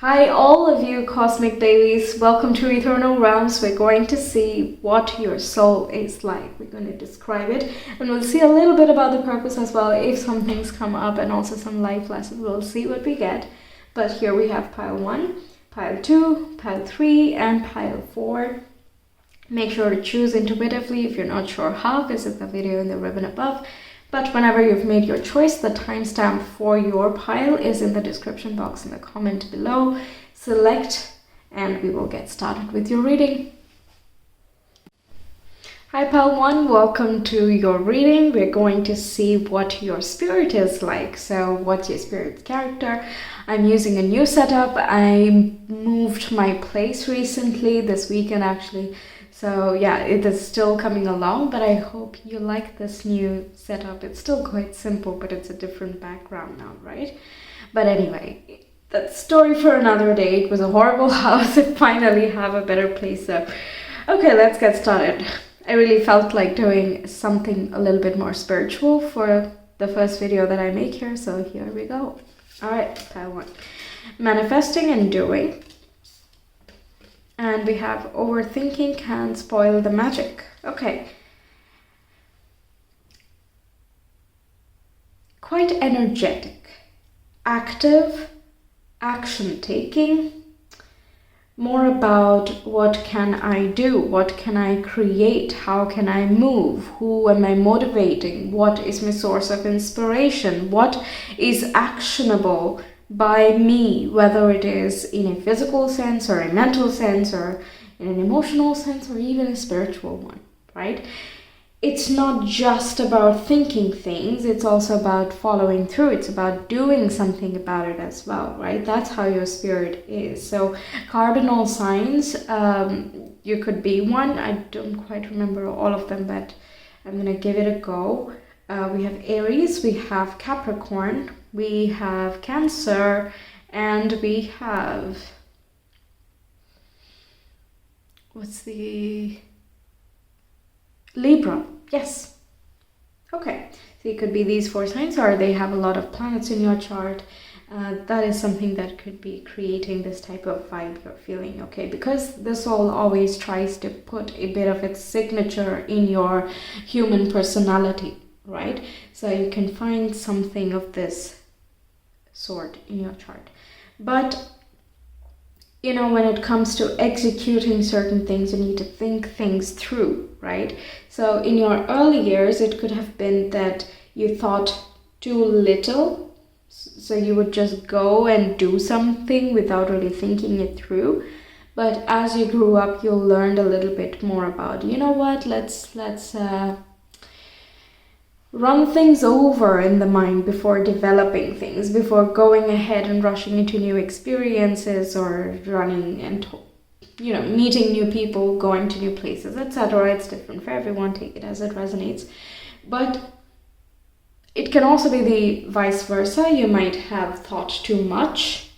Hi all of you cosmic babies, welcome to Ethernal Realms. We're going to see what your soul is like. We're going to describe it and we'll see a little bit about the purpose as well. If some things come up and also some life lessons, we'll see what we get. But here we have pile 1, pile 2, pile 3 and pile 4. Make sure to choose intuitively. If you're not sure how, visit the video in the ribbon above. But whenever you've made your choice, the timestamp for your pile is in the description box in the comment below. Select and we will get started with your reading. Hi pile 1, welcome to your reading. We're going to see what your spirit is like. So what's your spirit's character? I'm using a new setup. I moved my place recently, this weekend actually. So yeah, it is still coming along, but I hope you like this new setup. It's still quite simple, but it's a different background now, right? But anyway, that's story for another day. It was a horrible house. I finally have a better place. So, okay, let's get started. I really felt like doing something a little bit more spiritual for the first video that I make here. So here we go. All right, pile 1. Manifesting and doing. And we have overthinking can spoil the magic. Okay. Quite energetic, active, action taking, more about what can I do, what can I create, how can I move, who am I motivating, what is my source of inspiration, what is actionable by me, whether it is in a physical sense or a mental sense or in an emotional sense or even a spiritual one, right? It's not just about thinking things, it's also about following through. It's about doing something about it as well, right? That's how your spirit is. So cardinal signs, you could be one. I don't quite remember all of them, but I'm gonna give it a go. We have Aries, we have Capricorn, we have Cancer, and we have, what's the, Libra. Yes. Okay, so it could be these 4 signs, or they have a lot of planets in your chart. That is something that could be creating this type of vibe you're feeling, okay? Because the soul always tries to put a bit of its signature in your human personality, right? So you can find something of this sort in your chart. But you know, when it comes to executing certain things, you need to think things through, right? So in your early years, it could have been that you thought too little. So you would just go and do something without really thinking it through. But as you grew up, you learned a little bit more about, you know what, let's run things over in the mind before developing things, before going ahead and rushing into new experiences or running and, you know, meeting new people, going to new places, etc. It's different for everyone, take it as it resonates. But it can also be the vice versa. You might have thought too much,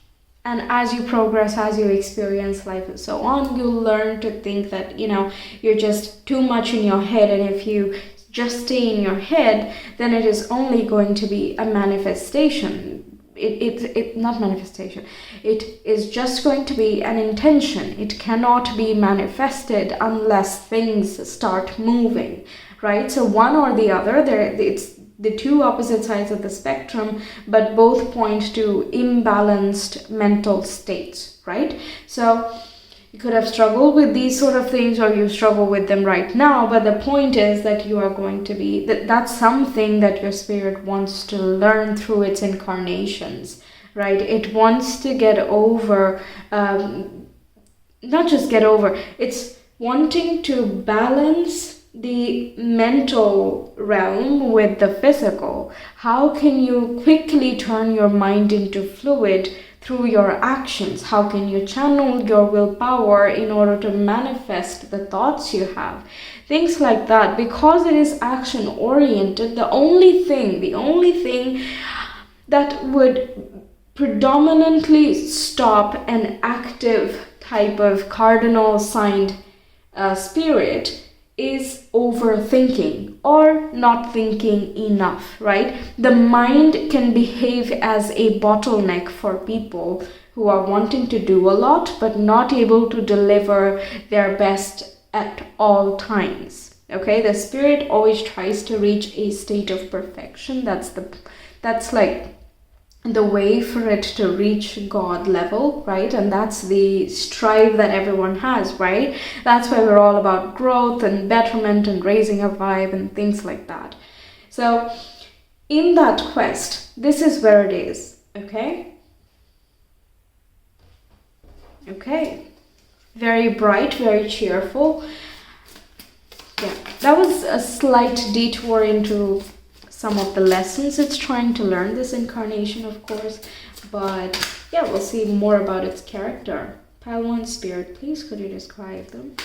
and as you progress, as you experience life and so on, you'll learn to think that, you know, you're just too much in your head, and if you just stay in your head, then it is only going to be a manifestation. It not manifestation. It is just going to be an intention. It cannot be manifested unless things start moving, right? So one or the other, it's the two opposite sides of the spectrum, but both point to imbalanced mental states, right? So you could have struggled with these sort of things, or you struggle with them right now, but the point is that you are going to be, that's something that your spirit wants to learn through its incarnations, right? It wants to get over, not just get over, it's wanting to balance the mental realm with the physical. How can you quickly turn your mind into fluid through your actions? How can you channel your willpower in order to manifest the thoughts you have? Things like that. Because it is action oriented, the only thing that would predominantly stop an active type of cardinal signed spirit is overthinking or not thinking enough, right? The mind can behave as a bottleneck for people who are wanting to do a lot but not able to deliver their best at all times. Okay, the spirit always tries to reach a state of perfection. That's like the way for it to reach God level, right? And that's the strive that everyone has, right? That's why we're all about growth and betterment and raising our vibe and things like that. So in that quest, this is where it is, okay? Okay. Very bright, very cheerful. Yeah, that was a slight detour into some of the lessons it's trying to learn this incarnation, of course, but yeah, we'll see more about its character. Pile 1 Spirit, please could you describe them?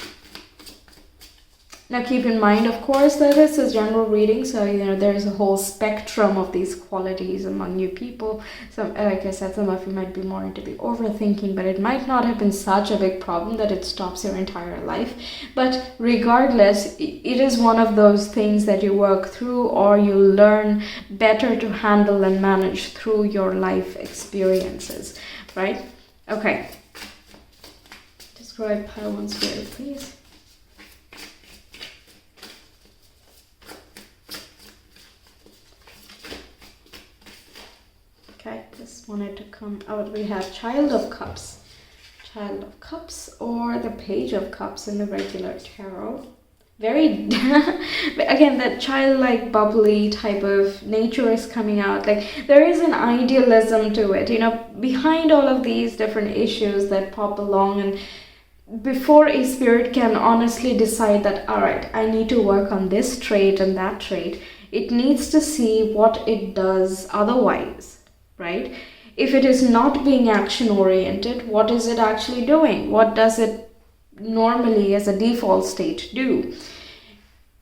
Now keep in mind, of course, that this is general reading, so there's a whole spectrum of these qualities among you people. So like I said, some of you might be more into the overthinking, but it might not have been such a big problem that it stops your entire life. But regardless, it is one of those things that you work through or you learn better to handle and manage through your life experiences, right? Okay. Describe Pile 1 Spirit, please. Okay, just wanted to come out. We have Child of Cups. Child of Cups or the Page of Cups in the regular tarot. Very, again, that childlike, bubbly type of nature is coming out. Like, there is an idealism to it, behind all of these different issues that pop along. And before a spirit can honestly decide that, all right, I need to work on this trait and that trait, it needs to see what it does otherwise. Right? If it is not being action oriented, what is it actually doing? What does it normally as a default state do?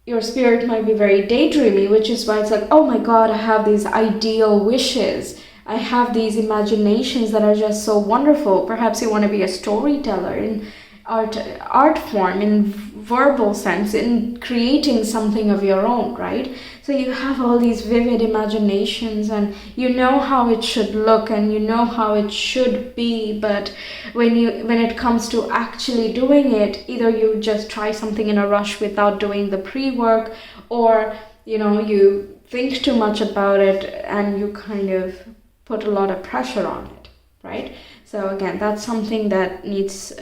Your spirit might be very daydreamy, which is why it's like, oh my God, I have these ideal wishes. I have these imaginations that are just so wonderful. Perhaps you want to be a storyteller in art form, in verbal sense, in creating something of your own, right? So you have all these vivid imaginations and you know how it should look and you know how it should be, but when it comes to actually doing it, either you just try something in a rush without doing the pre-work, or you think too much about it and you kind of put a lot of pressure on it, right? So again, that's something that needs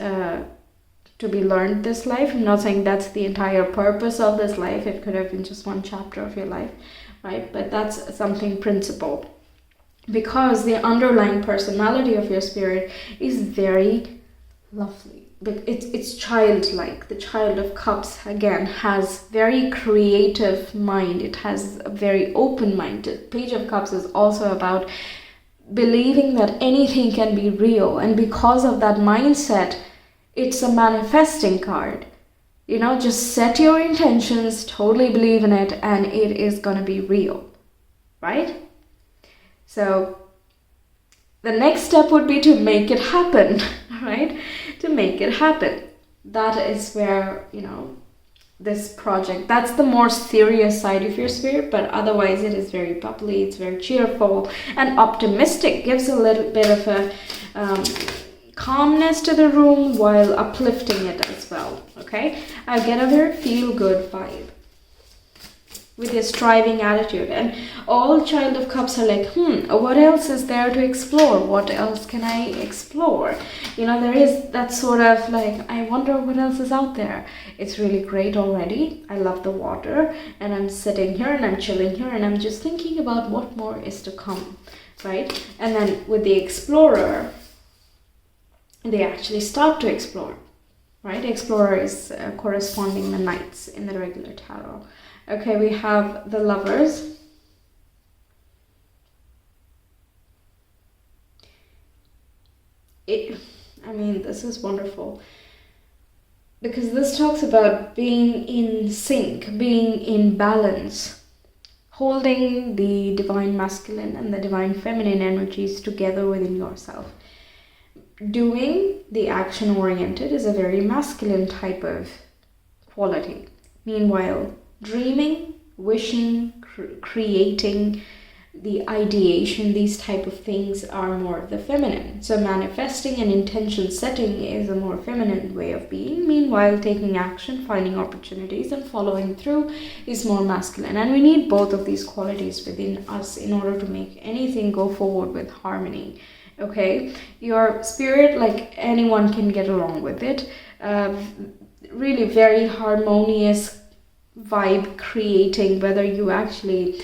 to be learned this life. I'm not saying that's the entire purpose of this life. It could have been just one chapter of your life, right? But that's something principal, because the underlying personality of your spirit is very lovely. It's childlike. The Child of Cups, again, has very creative mind. It has a very open mind. The Page of Cups is also about believing that anything can be real, and because of that mindset, it's a manifesting card. Just set your intentions, totally believe in it, and it is going to be real, right? So the next step would be to make it happen, right? To make it happen. That is where, this project, that's the more serious side of your spirit, but otherwise it is very bubbly, it's very cheerful and optimistic, gives a little bit of a calmness to the room while uplifting it as well, okay? I get a very feel-good vibe with this striving attitude. And all Child of Cups are like, what else is there to explore? What else can I explore? There is that sort of like, I wonder what else is out there. It's really great already. I love the water, and I'm sitting here and I'm chilling here and I'm just thinking about what more is to come, right? And then with the Explorer, they actually start to explore, right? Explorer is corresponding the Knights in the regular tarot. Okay, we have the Lovers. This is wonderful, because this talks about being in sync, being in balance, holding the divine masculine and the divine feminine energies together within yourself. Doing the action-oriented is a very masculine type of quality. Meanwhile, dreaming, wishing, creating, the ideation, these type of things are more of the feminine. So manifesting and intention setting is a more feminine way of being. Meanwhile, taking action, finding opportunities and following through is more masculine. And we need both of these qualities within us in order to make anything go forward with harmony. Okay, your spirit, like anyone can get along with it. Really very harmonious vibe creating, whether you actually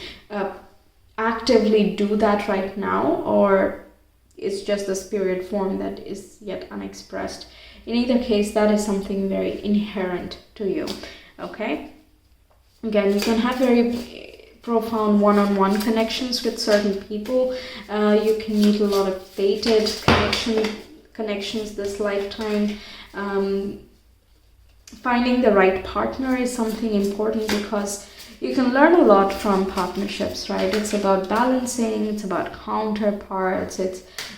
actively do that right now or it's just a spirit form that is yet unexpressed. In either case, that is something very inherent to you. Okay, again, you can have very profound one-on-one connections with certain people. You can meet a lot of fated connections this lifetime. Finding the right partner is something important because you can learn a lot from partnerships, right? It's about balancing, it's about counterparts,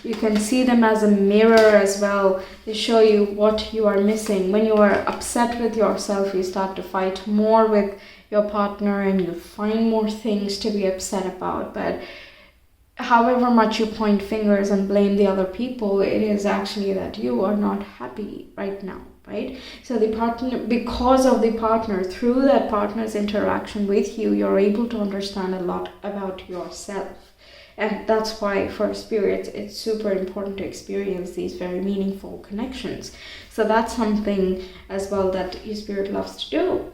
you can see them as a mirror as well. They show you what you are missing. When you are upset with yourself, you start to fight more with your partner and you find more things to be upset about. But however much you point fingers and blame the other people, it is actually that you are not happy right now. Right? So the partner, because of the partner, through that partner's interaction with you, you're able to understand a lot about yourself. And that's why for spirits, it's super important to experience these very meaningful connections. So that's something as well that your spirit loves to do.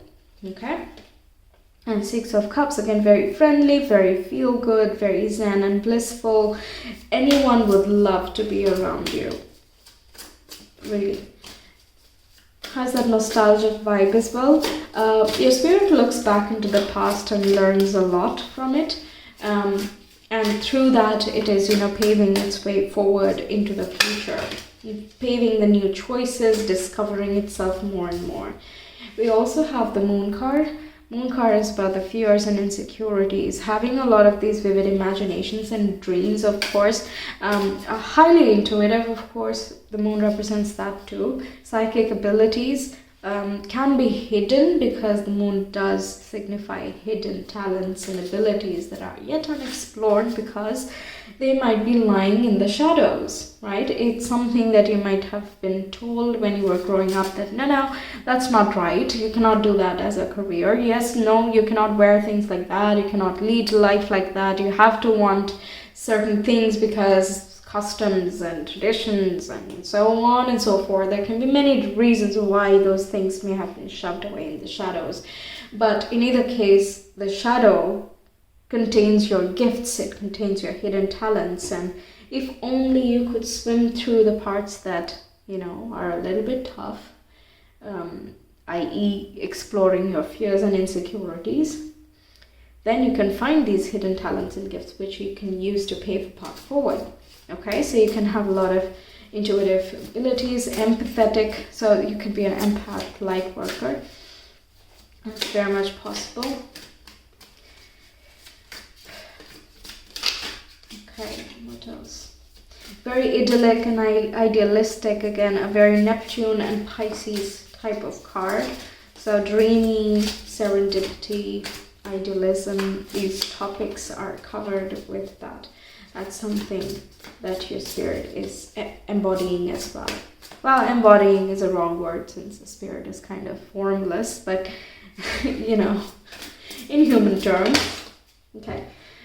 Okay? And Six of Cups, again, very friendly, very feel-good, very zen and blissful. Anyone would love to be around you. Really. Has that nostalgic vibe as well. Your spirit looks back into the past and learns a lot from it. And through that, it is, paving its way forward into the future. Paving the new choices, discovering itself more and more. We also have the Moon card. Moon card is about the fears and insecurities, having a lot of these vivid imaginations and dreams, of course. Highly intuitive, of course, the moon represents that too. Psychic abilities can be hidden because the moon does signify hidden talents and abilities that are yet unexplored because they might be lying in the shadows, right? It's something that you might have been told when you were growing up that no, that's not right. You cannot do that as a career. Yes, no, you cannot wear things like that. You cannot lead life like that. You have to want certain things because customs and traditions and so on and so forth. There can be many reasons why those things may have been shoved away in the shadows. But in either case, the shadow contains your gifts, it contains your hidden talents, and if only you could swim through the parts that, are a little bit tough, i.e. exploring your fears and insecurities, then you can find these hidden talents and gifts which you can use to pave a path forward. Okay, so you can have a lot of intuitive abilities, empathetic, so you could be an empath, light worker. That's very much possible. Okay, what else? Very idyllic and idealistic, again, a very Neptune and Pisces type of card. So dreamy, serendipity, idealism, these topics are covered with that. That's something that your spirit is embodying as well. Well, embodying is a wrong word since the spirit is kind of formless, but, in human terms. Okay.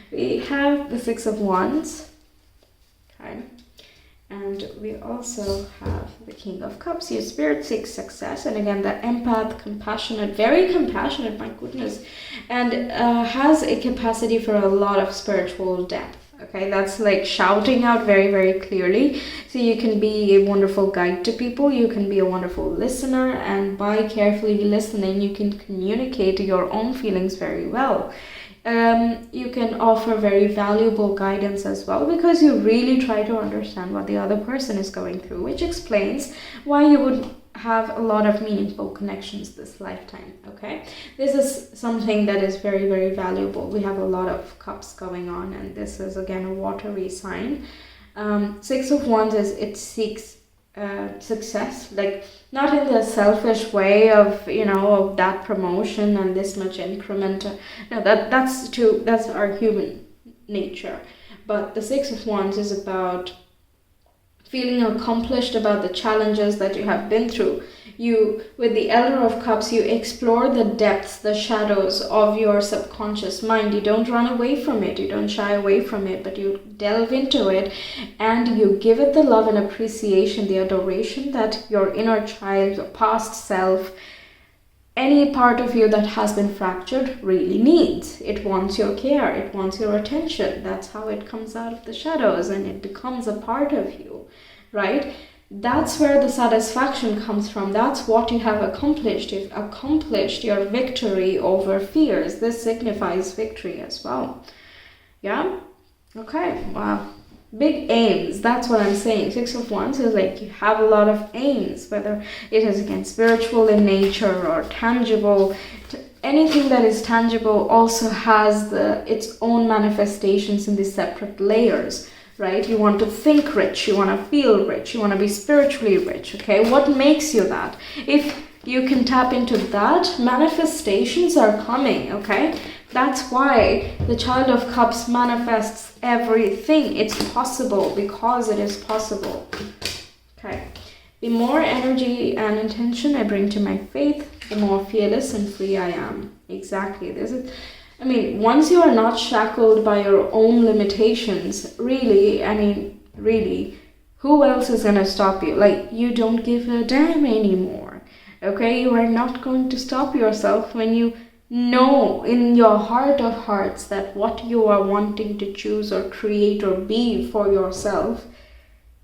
We have the Six of Wands, okay, and we also have the King of Cups. Your spirit seeks success, and again, the empath, compassionate, very compassionate, my goodness, and has a capacity for a lot of spiritual depth. Okay, that's like shouting out very, very clearly. So you can be a wonderful guide to people, you can be a wonderful listener, and by carefully listening, you can communicate your own feelings very well. You can offer very valuable guidance as well because you really try to understand what the other person is going through, which explains why you would have a lot of meaningful connections this lifetime. Okay, this is something that is very, very valuable. We have a lot of cups going on, and this is again a watery sign. Six of Wands is it seeks success, like not in the selfish way of of that promotion and this much increment. No, that's our human nature. But the Six of Wands is about feeling accomplished about the challenges that you have been through. You, with the Elder of Cups, you explore the depths, the shadows of your subconscious mind. You don't run away from it, you don't shy away from it, but you delve into it and you give it the love and appreciation, the adoration that your inner child, your past self, any part of you that has been fractured really needs. It wants your care, it wants your attention. That's how it comes out of the shadows and it becomes a part of you, right? That's where the satisfaction comes from. That's what you have accomplished. You've accomplished your victory over fears. This signifies victory as well. Yeah? Okay, wow. Big aims, that's what I'm saying. Six of Wands is like you have a lot of aims, whether it is again spiritual in nature or tangible. Anything that is tangible also has its own manifestations in these separate layers, right? You want to think rich, you want to feel rich, you want to be spiritually rich, okay? What makes you that? If you can tap into that, manifestations are coming, okay? That's why the Child of Cups manifests everything. It's possible because it is possible. Okay. The more energy and intention I bring to my faith, the more fearless and free I am. Exactly. This is, I mean, once you are not shackled by your own limitations, really, who else is going to stop you? Like, you don't give a damn anymore. Okay? You are not going to stop yourself when you know in your heart of hearts that what you are wanting to choose or create or be for yourself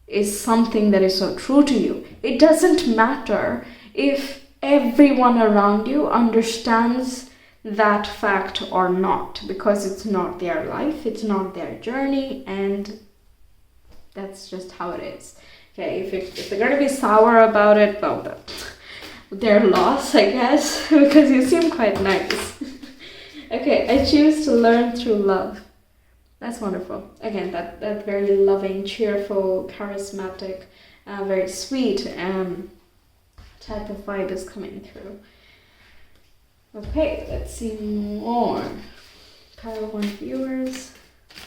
is something that is so true to you. It doesn't matter if everyone around you understands that fact or not, because it's not their life, it's not their journey, and that's just how it is. Okay, if they're gonna be sour about it, well, their loss, I guess, because you seem quite nice. Okay, I choose to learn through love. That's wonderful. Again, that very loving, cheerful, charismatic, very sweet type of vibe is coming through. Okay, let's see more. Pile 1 viewers,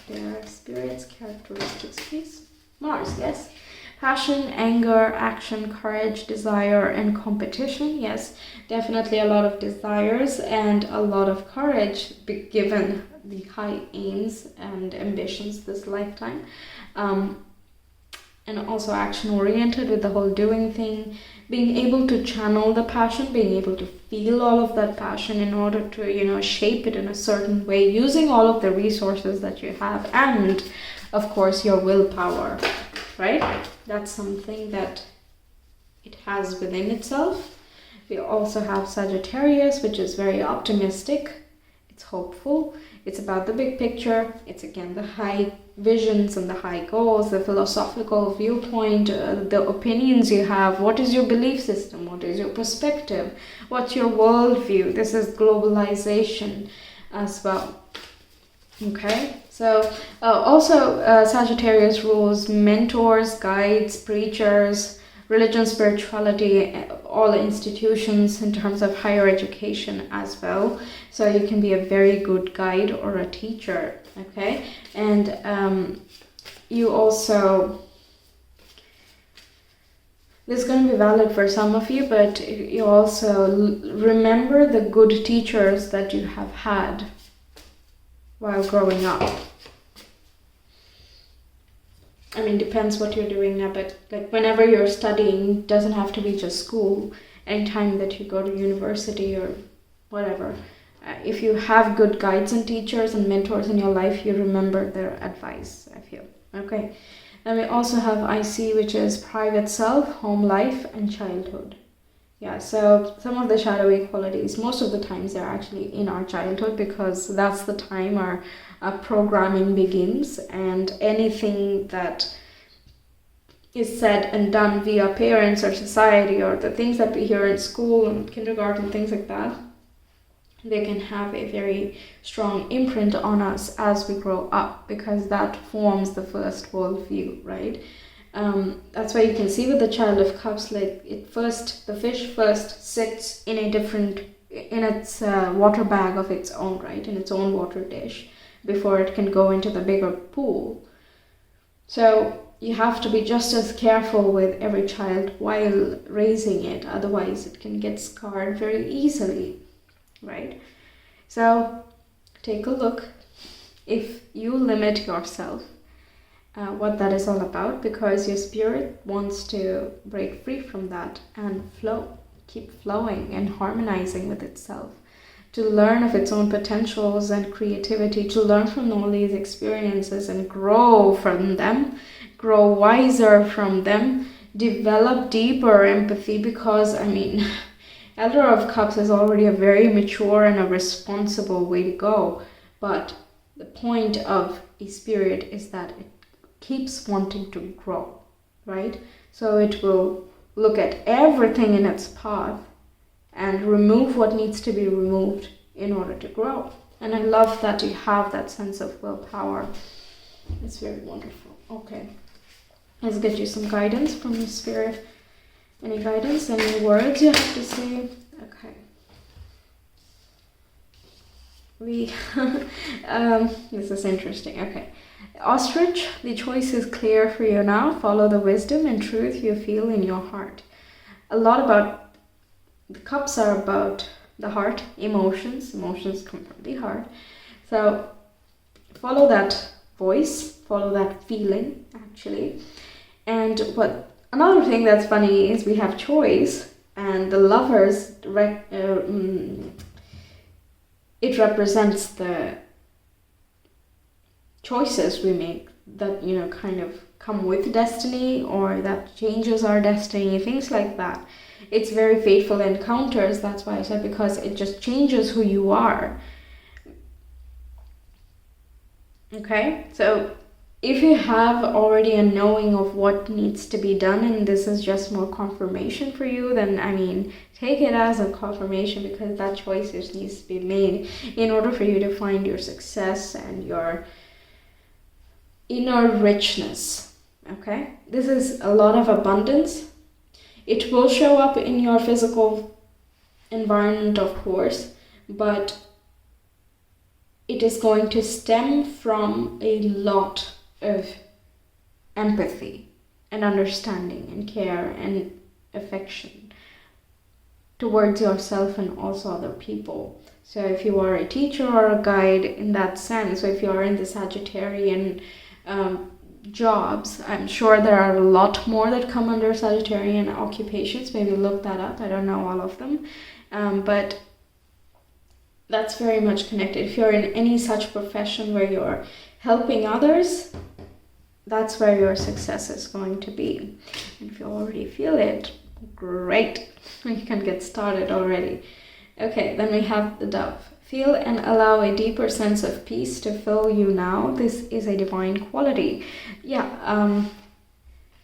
their spirits, characteristics, please. Mars, yes. Passion, anger, action, courage, desire, and competition. Yes, definitely a lot of desires and a lot of courage given the high aims and ambitions this lifetime. And also action-oriented with the whole doing thing. Being able to channel the passion, being able to feel all of that passion in order to, shape it in a certain way, using all of the resources that you have and, of course, your willpower. Right? That's something that it has within itself. We also have Sagittarius, which is very optimistic. It's hopeful. It's about the big picture. It's again the high visions and the high goals, the philosophical viewpoint, the opinions you have. What is your belief system? What is your perspective? What's your worldview? This is globalization as well. Okay, so also Sagittarius rules mentors, guides, preachers, religion, spirituality, all institutions in terms of higher education as well. So you can be a very good guide or a teacher, okay? And you also, this is going to be valid for some of you, but you also remember the good teachers that you have had while growing up. I mean, depends what you're doing now, but like whenever you're studying, doesn't have to be just school. Anytime that you go to university or whatever, if you have good guides and teachers and mentors in your life, you remember their advice, I feel. Okay. Then we also have IC, which is private self, home life, and childhood. Yeah, so some of the shadowy qualities, most of the times they're actually in our childhood because that's the time our programming begins, and anything that is said and done via parents or society or the things that we hear in school and kindergarten, things like that, they can have a very strong imprint on us as we grow up because that forms the first worldview, right? That's why you can see with the Child of Cups, like the fish first sits in its water bag of its own, right, in its own water dish, before it can go into the bigger pool. So you have to be just as careful with every child while raising it, otherwise it can get scarred very easily, right? So take a look if you limit yourself, what that is all about, because your spirit wants to break free from that and flow, keep flowing and harmonizing with itself, to learn of its own potentials and creativity, to learn from all these experiences and grow from them, grow wiser from them, develop deeper empathy, because Elder of Cups is already a very mature and a responsible way to go, but the point of a spirit is that it keeps wanting to grow, right? So it will look at everything in its path and remove what needs to be removed in order to grow. And I love that you have that sense of willpower. It's very wonderful. Okay, let's get you some guidance from your spirit. Any guidance, any words you have to say? Okay. This is interesting. Okay. Ostrich, the choice is clear for you now. Follow the wisdom and truth you feel in your heart. A lot about the cups are about the heart, emotions. Emotions come from the heart. So follow that voice, follow that feeling, actually. And another thing that's funny is we have choice, and the lovers, it represents the choices we make that, kind of come with destiny, or that changes our destiny, things like that. It's very fateful encounters, that's why I said, because it just changes who you are. Okay, so if you have already a knowing of what needs to be done, and this is just more confirmation for you, then take it as a confirmation, because that choice needs to be made in order for you to find your success and your inner richness. Okay, this is a lot of abundance. It will show up in your physical environment, of course, but it is going to stem from a lot of empathy and understanding and care and affection towards yourself and also other people. So if you are a teacher or a guide in that sense, so if you are in the Sagittarian jobs, I'm sure there are a lot more that come under Sagittarian occupations. Maybe look that up. I don't know all of them, but that's very much connected. If you're in any such profession where you're helping others, that's where your success is going to be. And if you already feel it, great, you can get started already. Okay, then we have the Dove. Feel and allow a deeper sense of peace to fill you now. This is a divine quality.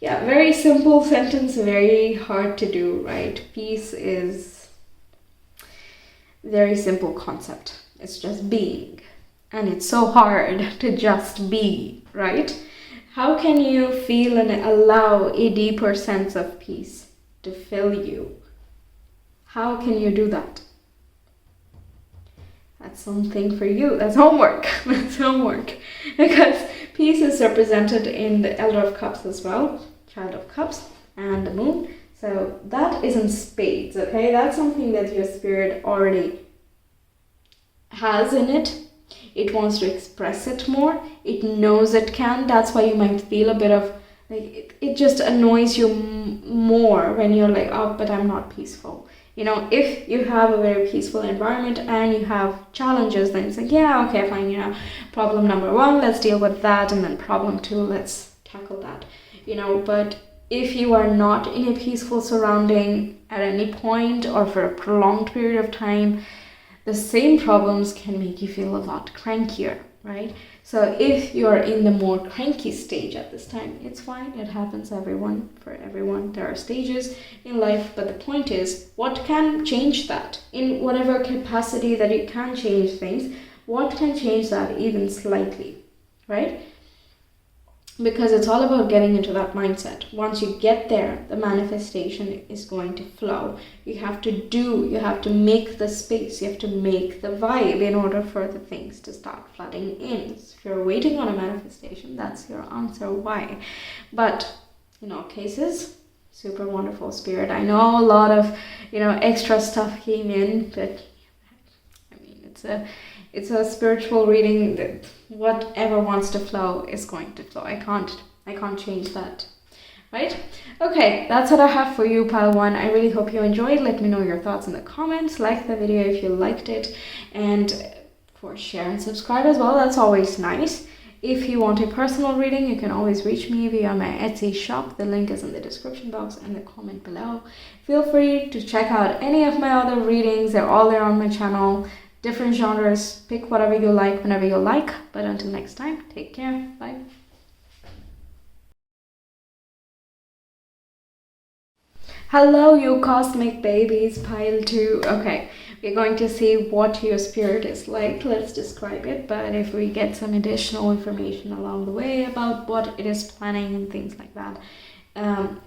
Very simple sentence, very hard to do, right? Peace is very simple concept. It's just being. And it's so hard to just be, right? How can you feel and allow a deeper sense of peace to fill you? How can you do that? That's something for you. That's homework. That's homework. Because peace is represented in the Elder of Cups as well, Child of Cups, and the Moon. So that is in spades, okay? That's something that your spirit already has in it. It wants to express it more. It knows it can. That's why you might feel a bit of, like, it just annoys you more when you're like, oh, but I'm not peaceful. If you have a very peaceful environment and you have challenges, then it's like, yeah, okay, fine, problem number 1, let's deal with that, and then problem 2, let's tackle that, but if you are not in a peaceful surrounding at any point or for a prolonged period of time, the same problems can make you feel a lot crankier, right? So if you're in the more cranky stage at this time, it's fine. It happens for everyone. There are stages in life, but the point is, what can change that? In whatever capacity that you can change things, what can change that even slightly, right? because it's all about getting into that mindset. Once you get there, the manifestation is going to flow. You have to make the space, you have to make the vibe in order for the things to start flooding in. So if you're waiting on a manifestation, that's your answer why. But in all cases, super wonderful spirit. I know a lot of, extra stuff came in, but I mean, it's a spiritual reading that whatever wants to flow is going to flow. I can't change that. Right? Okay, that's what I have for you, pile 1. I really hope you enjoyed. Let me know your thoughts in the comments. Like the video if you liked it. And of course, share and subscribe as well. That's always nice. If you want a personal reading, you can always reach me via my Etsy shop. The link is in the description box and the comment below. Feel free to check out any of my other readings. They're all there on my channel. Different genres. Pick whatever you like whenever you like. But until next time, take care. Bye. Hello, you cosmic babies, pile 2. Okay, we're going to see what your spirit is like. Let's describe it. But if we get some additional information along the way about what it is planning and things like that,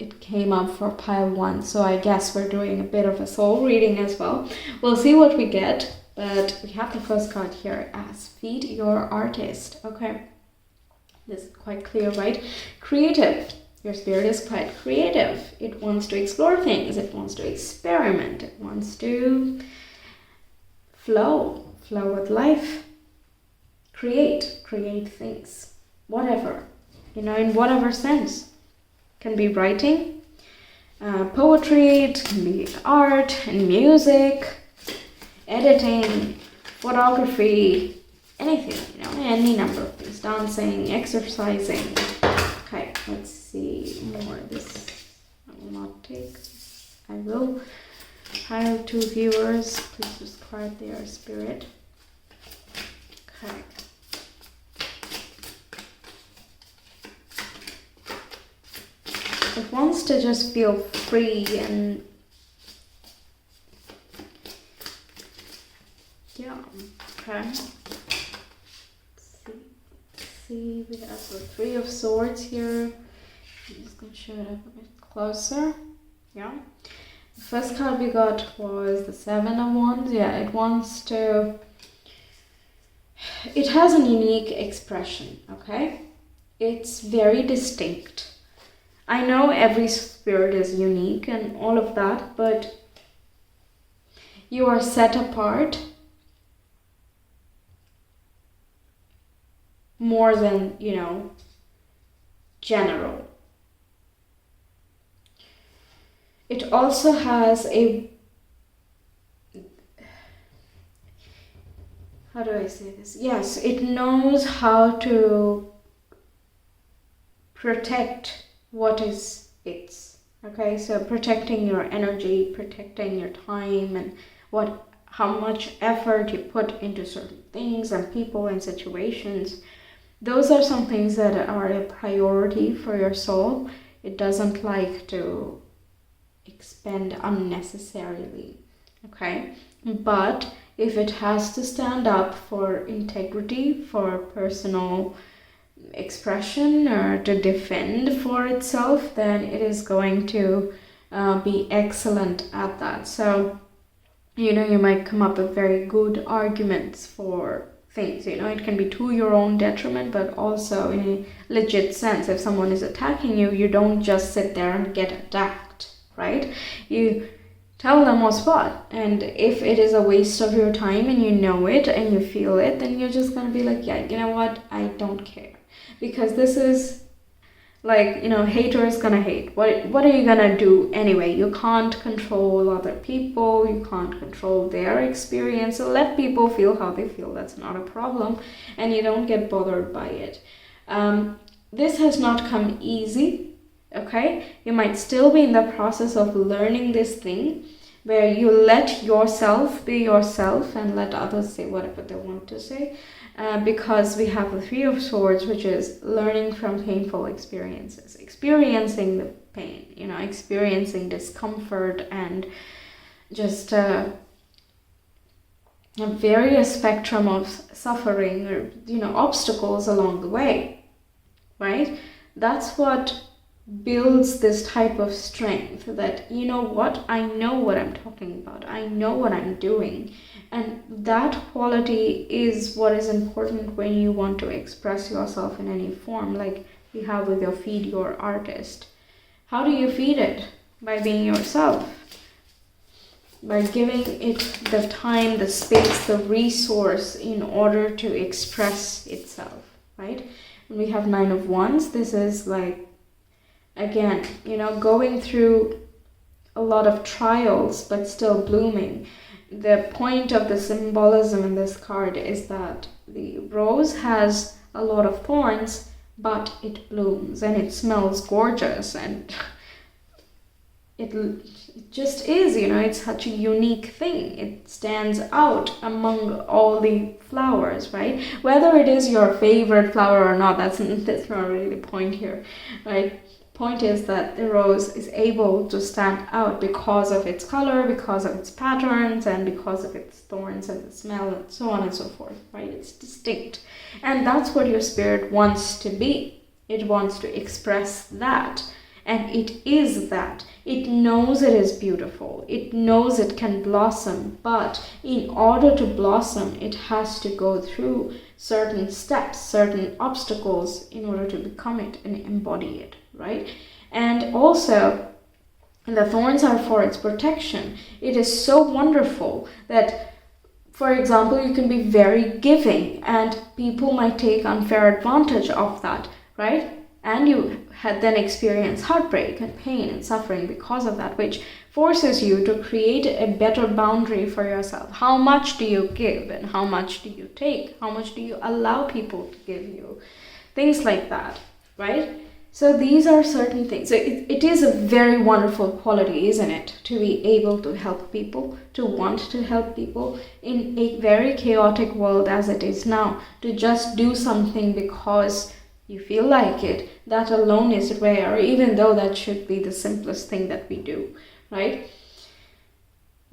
it came up for pile 1. So I guess we're doing a bit of a soul reading as well. We'll see what we get. But we have the first card here as Feed Your Artist. Okay, this is quite clear, right? Creative. Your spirit is quite creative. It wants to explore things. It wants to experiment. It wants to flow with life. Create things. Whatever, in whatever sense. Can be writing, poetry, it can be art and music, editing, photography, anything, any number of things. Dancing, exercising. Okay, let's see more. This I will not take. I will. Pile 2 viewers, please describe their spirit. Okay. It wants to just feel free and yeah. Okay. See, we have the 3 of Swords here. I'm just going to show it up a bit closer. Yeah. The first card we got was the 7 of Wands. Yeah, it wants to... It has a unique expression, okay? It's very distinct. I know every spirit is unique and all of that, but you are set apart more than, general. It also has a, how do I say this? Yes, it knows how to protect what is its. Okay, so protecting your energy, protecting your time, and how much effort you put into certain things and people and situations. Those are some things that are a priority for your soul. It doesn't like to expend unnecessarily, okay? But if it has to stand up for integrity, for personal expression, or to defend for itself, then it is going to be excellent at that. So, you might come up with very good arguments for things, it can be to your own detriment, but also in a legit sense. If someone is attacking you, you don't just sit there and get attacked, right? You tell them what's what, and if it is a waste of your time and you know it and you feel it, then you're just gonna be like, yeah, you know what, I don't care, because this is like, haters gonna hate. What are you gonna do anyway? You can't control other people, you can't control their experience, so let people feel how they feel. That's not a problem, and you don't get bothered by it. This has not come easy, okay? You might still be in the process of learning this thing, where you let yourself be yourself and let others say whatever they want to say. Because we have the 3 of Swords, which is learning from painful experiences, experiencing the pain, experiencing discomfort and just a various spectrum of suffering or, obstacles along the way, right? That's what builds this type of strength, that you know what, I know what I'm talking about, I know what I'm doing. And that quality is what is important when you want to express yourself in any form, like you have with your feed your artist. How do you feed it? By being yourself, by giving it the time, the space, the resource in order to express itself, right? When we have Nine of Wands, this is like, again, you know, going through a lot of trials but still blooming. The point of the symbolism in this card is that the rose has a lot of thorns, but it blooms and it smells gorgeous, and it just is, you know, it's such a unique thing. It stands out among all the flowers, right? Whether it is your favorite flower or not, that's not really the point here, right? Point is that the rose is able to stand out because of its color, because of its patterns, and because of its thorns and the smell and so on and so forth, right? It's distinct. And that's what your spirit wants to be. It wants to express that. And it is that. It knows it is beautiful. It knows it can blossom. But in order to blossom, it has to go through certain steps, certain obstacles in order to become it and embody it, right? And also, the thorns are for its protection. It is so wonderful that, for example, you can be very giving and people might take unfair advantage of that, right? And you had then experienced heartbreak and pain and suffering because of that, which forces you to create a better boundary for yourself. How much do you give and how much do you take? How much do you allow people to give you? Things like that, right? So these are certain things. So it is a very wonderful quality, isn't it? To be able to help people, to want to help people in a very chaotic world as it is now. To just do something because you feel like it, that alone is rare, even though that should be the simplest thing that we do, right?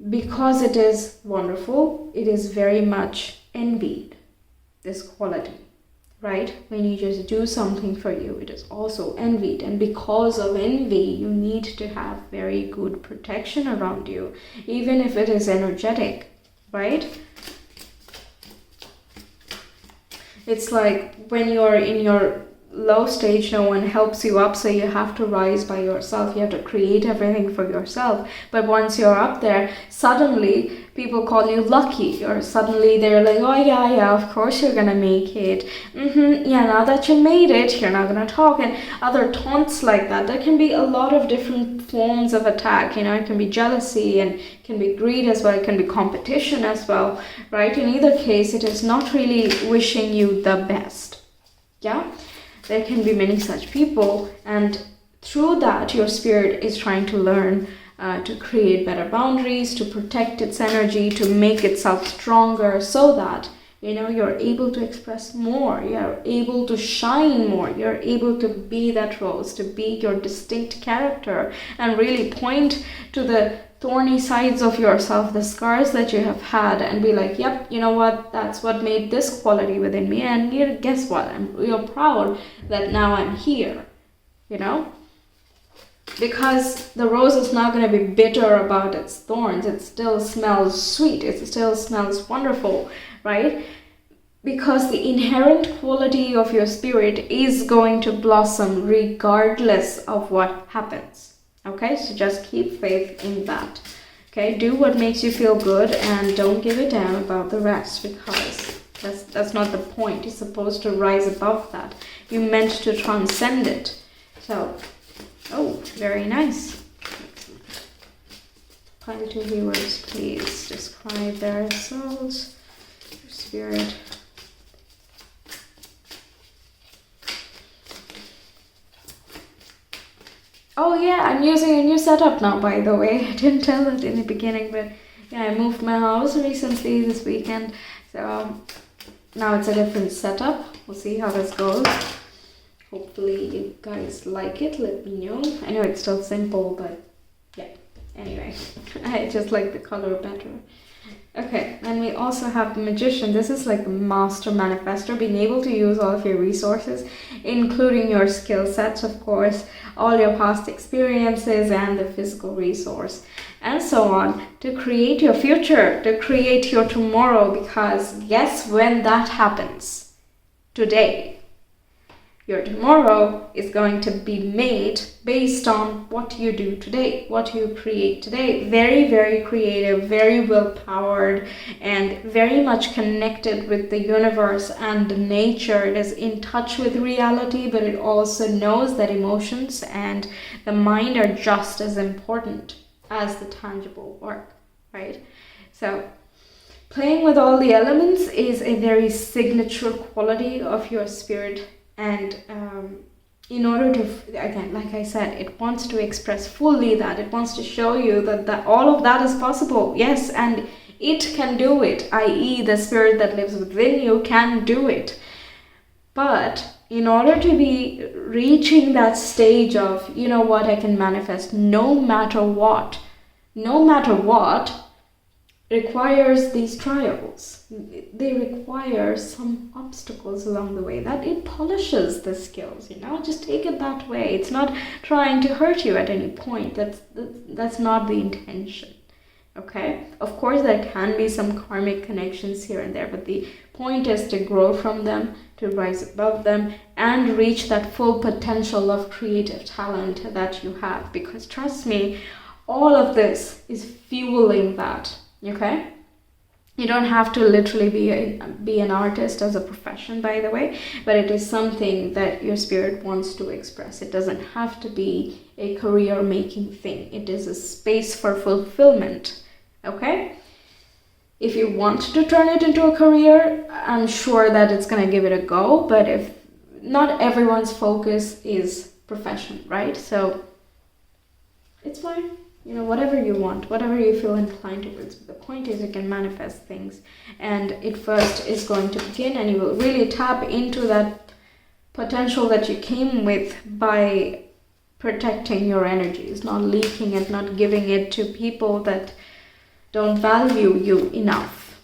Because it is wonderful, it is very much envied, this quality, right? When you just do something for you, it is also envied. And because of envy, you need to have very good protection around you, even if it is energetic, right? It's like when you're in your low stage, no one helps you up, so you have to rise by yourself. You have to create everything for yourself. But once you're up there, suddenly people call you lucky, or suddenly they're like, oh yeah, of course you're gonna make it. Yeah, now that you made it, you're not gonna talk, and other taunts like that. There can be a lot of different forms of attack, you know. It can be jealousy and it can be greed as well. It can be competition as well, right? In either case, it is not really wishing you the best. Yeah, there can be many such people, and through that your spirit is trying to learn to create better boundaries, to protect its energy, to make itself stronger, so that, you know, you're able to express more, you're able to shine more, you're able to be that rose, to be your distinct character, and really point to the thorny sides of yourself, the scars that you have had, and be like, yep, you know what, that's what made this quality within me, and guess what, I'm real proud that now I'm here, you know? Because the rose is not going to be bitter about its thorns. It still smells sweet. It still smells wonderful, right? Because the inherent quality of your spirit is going to blossom regardless of what happens. Okay, so just keep faith in that. Okay, do what makes you feel good and don't give a damn about the rest, because that's not the point. You're supposed to rise above that. You're meant to transcend it. So, oh, very nice. Pile 2 viewers, please describe their souls, your spirit. Oh yeah, I'm using a new setup now, by the way. I didn't tell it in the beginning, but yeah, I moved my house recently this weekend. So now it's a different setup. We'll see how this goes. Hopefully you guys like it. Let me know. I know it's still simple, but yeah. Anyway, I just like the color better. Okay, and we also have the Magician. This is like the master manifestor, being able to use all of your resources, including your skill sets, of course, all your past experiences and the physical resource, and so on, to create your future, to create your tomorrow, because guess when that happens? Today. Your tomorrow is going to be made based on what you do today, what you create today. Very, very creative, very well-powered, and very much connected with the universe and nature. It is in touch with reality, but it also knows that emotions and the mind are just as important as the tangible work, right? So playing with all the elements is a very signature quality of your spirit. And in order to, again, like I said, it wants to express fully that. It wants to show you that all of that is possible. Yes, and it can do it, i.e. the spirit that lives within you can do it. But in order to be reaching that stage of, you know what, I can manifest no matter what, requires these trials. They require some obstacles along the way, that it polishes the skills, just take it that way. It's not trying to hurt you at any point. That's not the intention. Okay, of course there can be some karmic connections here and there, but the point is to grow from them, to rise above them, and reach that full potential of creative talent that you have, because trust me, all of this is fueling that. Okay, you don't have to literally be an artist as a profession, by the way, but it is something that your spirit wants to express. It doesn't have to be a career-making thing. It is a space for fulfillment. Okay, if you want to turn it into a career, I'm sure that it's gonna give it a go. But if not, everyone's focus is profession, right? So it's fine. Whatever you want, whatever you feel inclined towards. The point is you can manifest things, and it first is going to begin, and you will really tap into that potential that you came with by protecting your energies, not leaking it, not giving it to people that don't value you enough,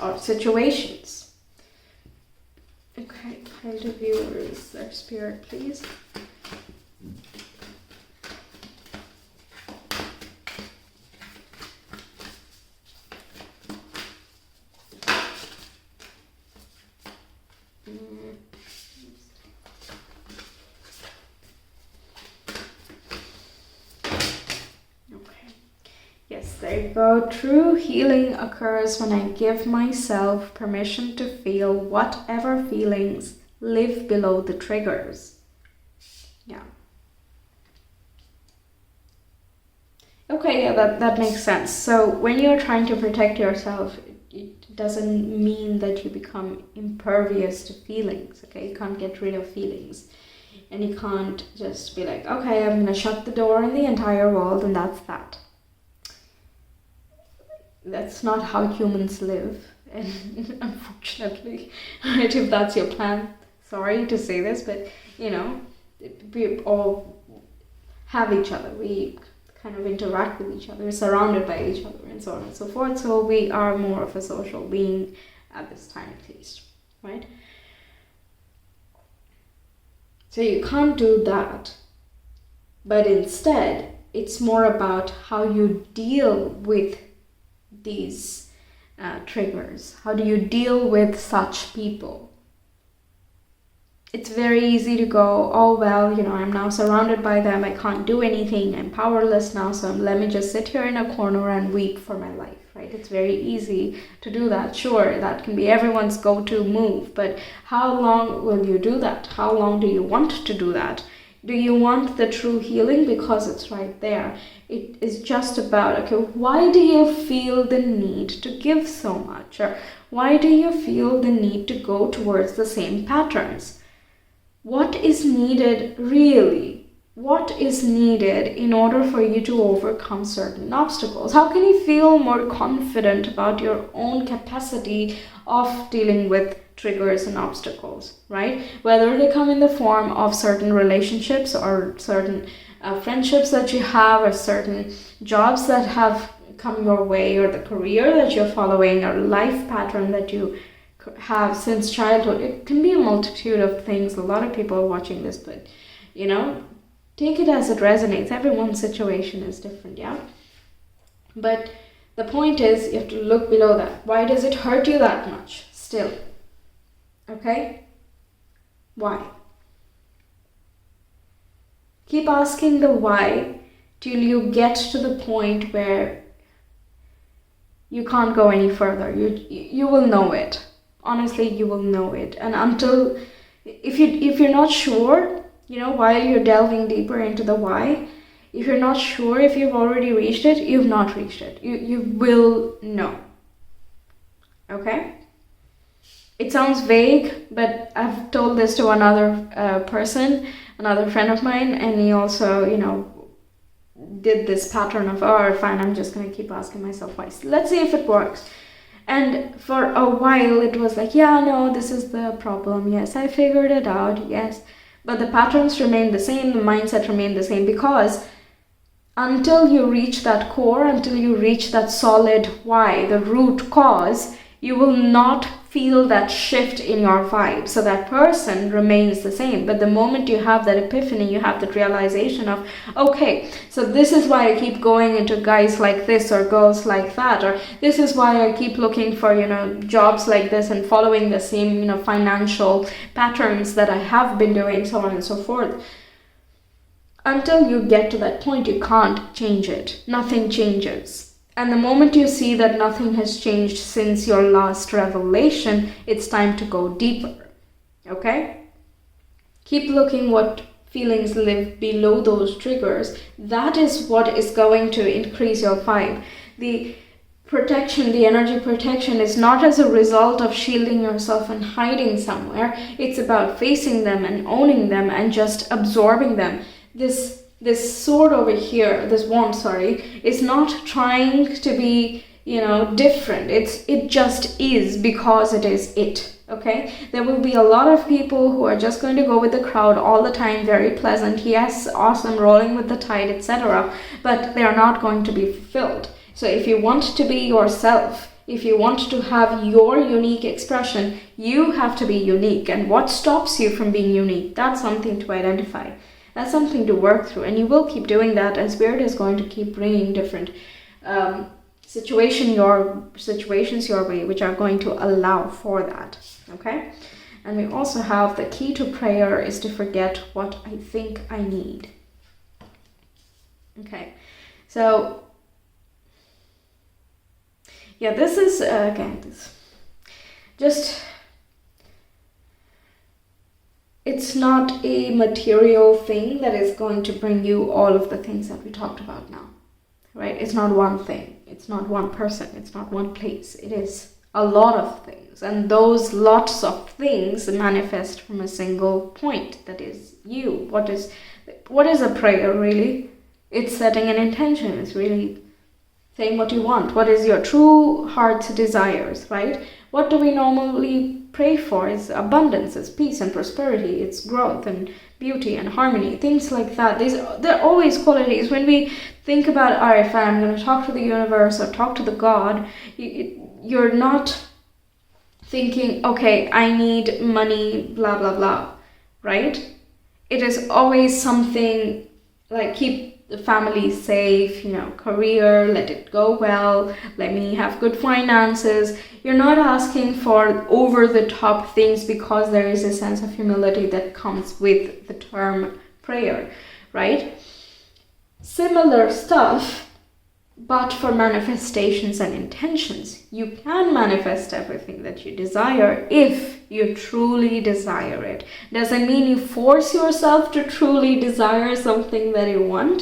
or situations. Okay, pile to viewers, their spirit, please. There you go. True healing occurs when I give myself permission to feel whatever feelings live below the triggers. Yeah. Okay, yeah, that makes sense. So when you're trying to protect yourself, it doesn't mean that you become impervious to feelings, okay? You can't get rid of feelings. And you can't just be like, okay, I'm gonna shut the door on the entire world and that's that. That's not how humans live, and unfortunately, right, if that's your plan, sorry to say this, but we all have each other, we kind of interact with each other, we're surrounded by each other, and so on and so forth, so we are more of a social being at this time at least, right? So you can't do that, but instead, it's more about how you deal with these triggers. How do you deal with such people? It's very easy to go, oh well, I'm now surrounded by them, I can't do anything, I'm powerless now, so let me just sit here in a corner and weep for my life, right? It's very easy to do that. Sure, that can be everyone's go-to move, but how long will you do that? How long do you want to do that? Do you want the true healing? Because it's right there. It is just about, okay, why do you feel the need to give so much? Or why do you feel the need to go towards the same patterns? What is needed really? What is needed in order for you to overcome certain obstacles? How can you feel more confident about your own capacity of dealing with triggers and obstacles, right? Whether they come in the form of certain relationships or certain friendships that you have, or certain jobs that have come your way, or the career that you're following, or life pattern that you have since childhood. It can be a multitude of things. A lot of people are watching this, but take it as it resonates. Everyone's situation is different, yeah? But the point is, you have to look below that. Why does it hurt you that much still? Okay? Why? Keep asking the why till you get to the point where you can't go any further. You will know it. Honestly, you will know it. And until, if you're not sure, while you're delving deeper into the why, if you're not sure if you've already reached it, you've not reached it. You will know. Okay? It sounds vague, but I've told this to another person, another friend of mine, and he also, did this pattern of, oh, fine, I'm just going to keep asking myself why. Let's see if it works. And for a while, it was like, yeah, no, this is the problem. Yes, I figured it out. Yes. But the patterns remain the same. The mindset remained the same, because until you reach that core, until you reach that solid why, the root cause, you will not feel that shift in your vibe. So that person remains the same. But the moment you have that epiphany, you have that realization of, okay, so this is why I keep going into guys like this or girls like that, or this is why I keep looking for, jobs like this and following the same, financial patterns that I have been doing, so on and so forth. Until you get to that point, you can't change it. Nothing changes. And the moment you see that nothing has changed since your last revelation, it's time to go deeper. Okay? Keep looking what feelings live below those triggers. That is what is going to increase your vibe. The protection, the energy protection, is not as a result of shielding yourself and hiding somewhere. It's about facing them and owning them and just absorbing them. This sword over here, this wand, is not trying to be, different. It just is, because it is it, okay? There will be a lot of people who are just going to go with the crowd all the time, very pleasant, yes, awesome, rolling with the tide, etc. But they are not going to be fulfilled. So if you want to be yourself, if you want to have your unique expression, you have to be unique. And what stops you from being unique? That's something to identify. That's something to work through, and you will keep doing that, and Spirit is going to keep bringing different situations your way, which are going to allow for that, okay? And we also have the key to prayer is to forget what I think I need. Okay, so yeah, this is, it's not a material thing that is going to bring you all of the things that we talked about now, right? It's not one thing. It's not one person. It's not one place. It is a lot of things. And those lots of things manifest from a single point, that is you. What is a prayer, really? It's setting an intention. It's really saying what you want. What is your true heart's desires, right? What do we normally pray for? Is abundance, it's peace and prosperity, it's growth and beauty and harmony, things like that. They're always qualities. When we think about, all right, fine, I'm going to talk to the universe or talk to the God, you're not thinking, okay, I need money, blah, blah, blah, right? It is always something like keep the family safe, career, let it go well, let me have good finances. You're not asking for over the top things, because there is a sense of humility that comes with the term prayer, right? Similar stuff, but for manifestations and intentions. You can manifest everything that you desire if you truly desire it. Doesn't mean you force yourself to truly desire something that you want,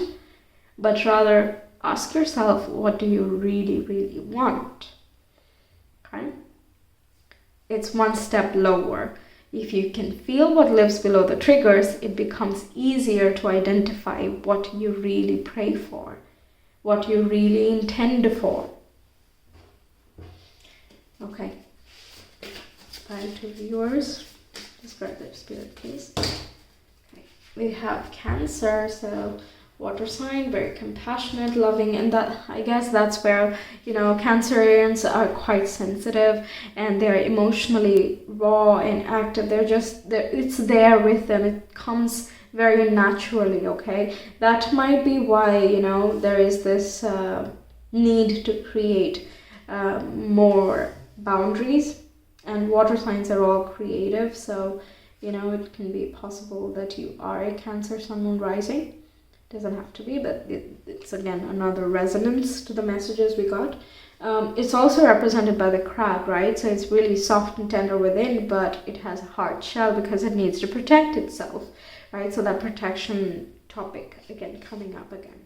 but rather ask yourself, what do you really, really want? Okay? It's one step lower. If you can feel what lives below the triggers, it becomes easier to identify what you really pray for, what you really intend for. Okay. Back to viewers. Describe their spirit, please. Okay. We have Cancer, so water sign, very compassionate, loving, and that, I guess that's where, you know, Cancerians are quite sensitive and they're emotionally raw and active. It's there with them. It comes very naturally, okay? That might be why, you know, there is this need to create more boundaries, and water signs are all creative, so, you know, it can be possible that you are a Cancer Sun Moon rising. Doesn't have to be, but it's again another resonance to the messages we got. It's also represented by the crab, right? So it's really soft and tender within, but it has a hard shell because it needs to protect itself, right? So that protection topic again coming up again.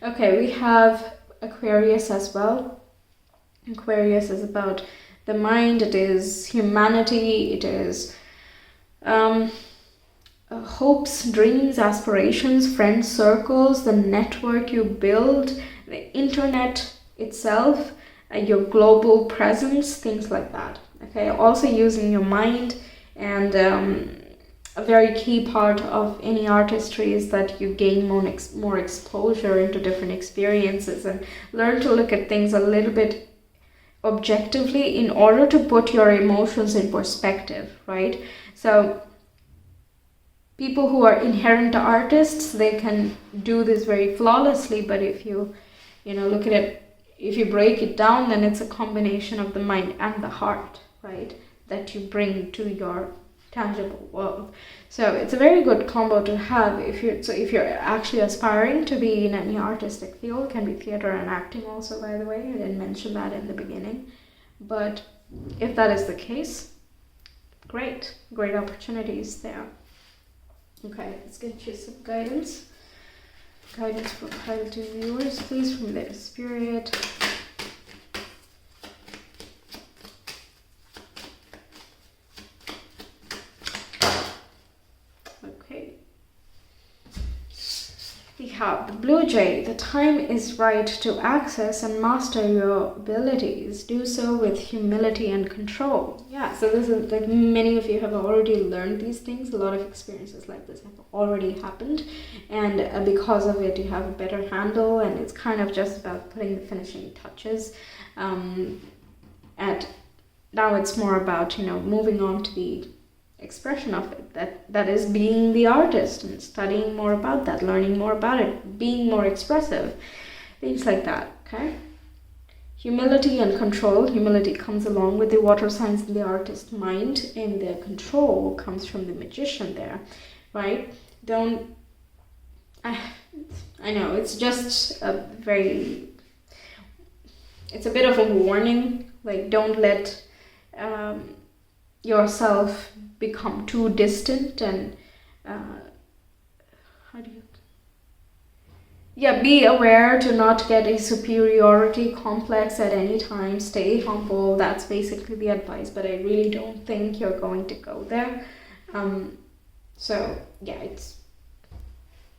Okay, we have Aquarius as well. Aquarius is about the mind. It is humanity. It is hopes, dreams, aspirations, friend circles, the network you build, the internet itself, your global presence, things like that. Okay, also using your mind, and a very key part of any artistry is that you gain more exposure into different experiences and learn to look at things a little bit objectively in order to put your emotions in perspective, right? So people who are inherent artists, they can do this very flawlessly, but if you look at it, if you break it down, then it's a combination of the mind and the heart, right, that you bring to your tangible world. So it's a very good combo to have if you're actually aspiring to be in any artistic field. It can be theater and acting also, by the way. I didn't mention that in the beginning, but if that is the case, great opportunities there. Okay, let's get you some guidance for pile 2 viewers, please, from their spirit. We have the Blue Jay. The time is right to access and master your abilities. Do so with humility and control. Yeah, so this is like many of you have already learned these things. A lot of experiences like this have already happened, and because of it, you have a better handle, and it's kind of just about putting the finishing touches. And now it's more about, moving on to the expression of it, that is being the artist and studying more about that, learning more about it, being more expressive, things like that. Okay, humility and control. Humility comes along with the water signs in the artist mind, and the control comes from the magician there, right? I know it's just it's a bit of a warning, like don't let yourself become too distant, and be aware to not get a superiority complex at any time. Stay humble. That's basically the advice, but I really don't think you're going to go there. So yeah, it's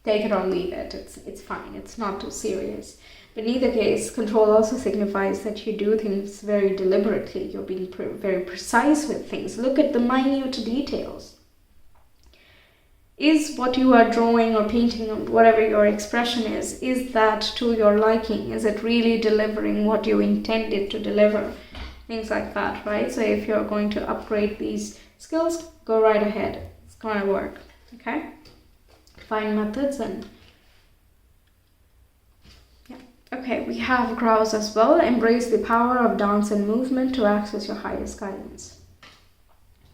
take it or leave it. It's fine. It's not too serious. But in either case, control also signifies that you do things very deliberately. You're being very precise with things. Look at the minute details. Is what you are drawing or painting, or whatever your expression is that to your liking? Is it really delivering what you intended to deliver? Things like that, right? So if you're going to upgrade these skills, go right ahead. It's going to work, okay? Find methods and okay, we have Grouse as well. Embrace the power of dance and movement to access your highest guidance.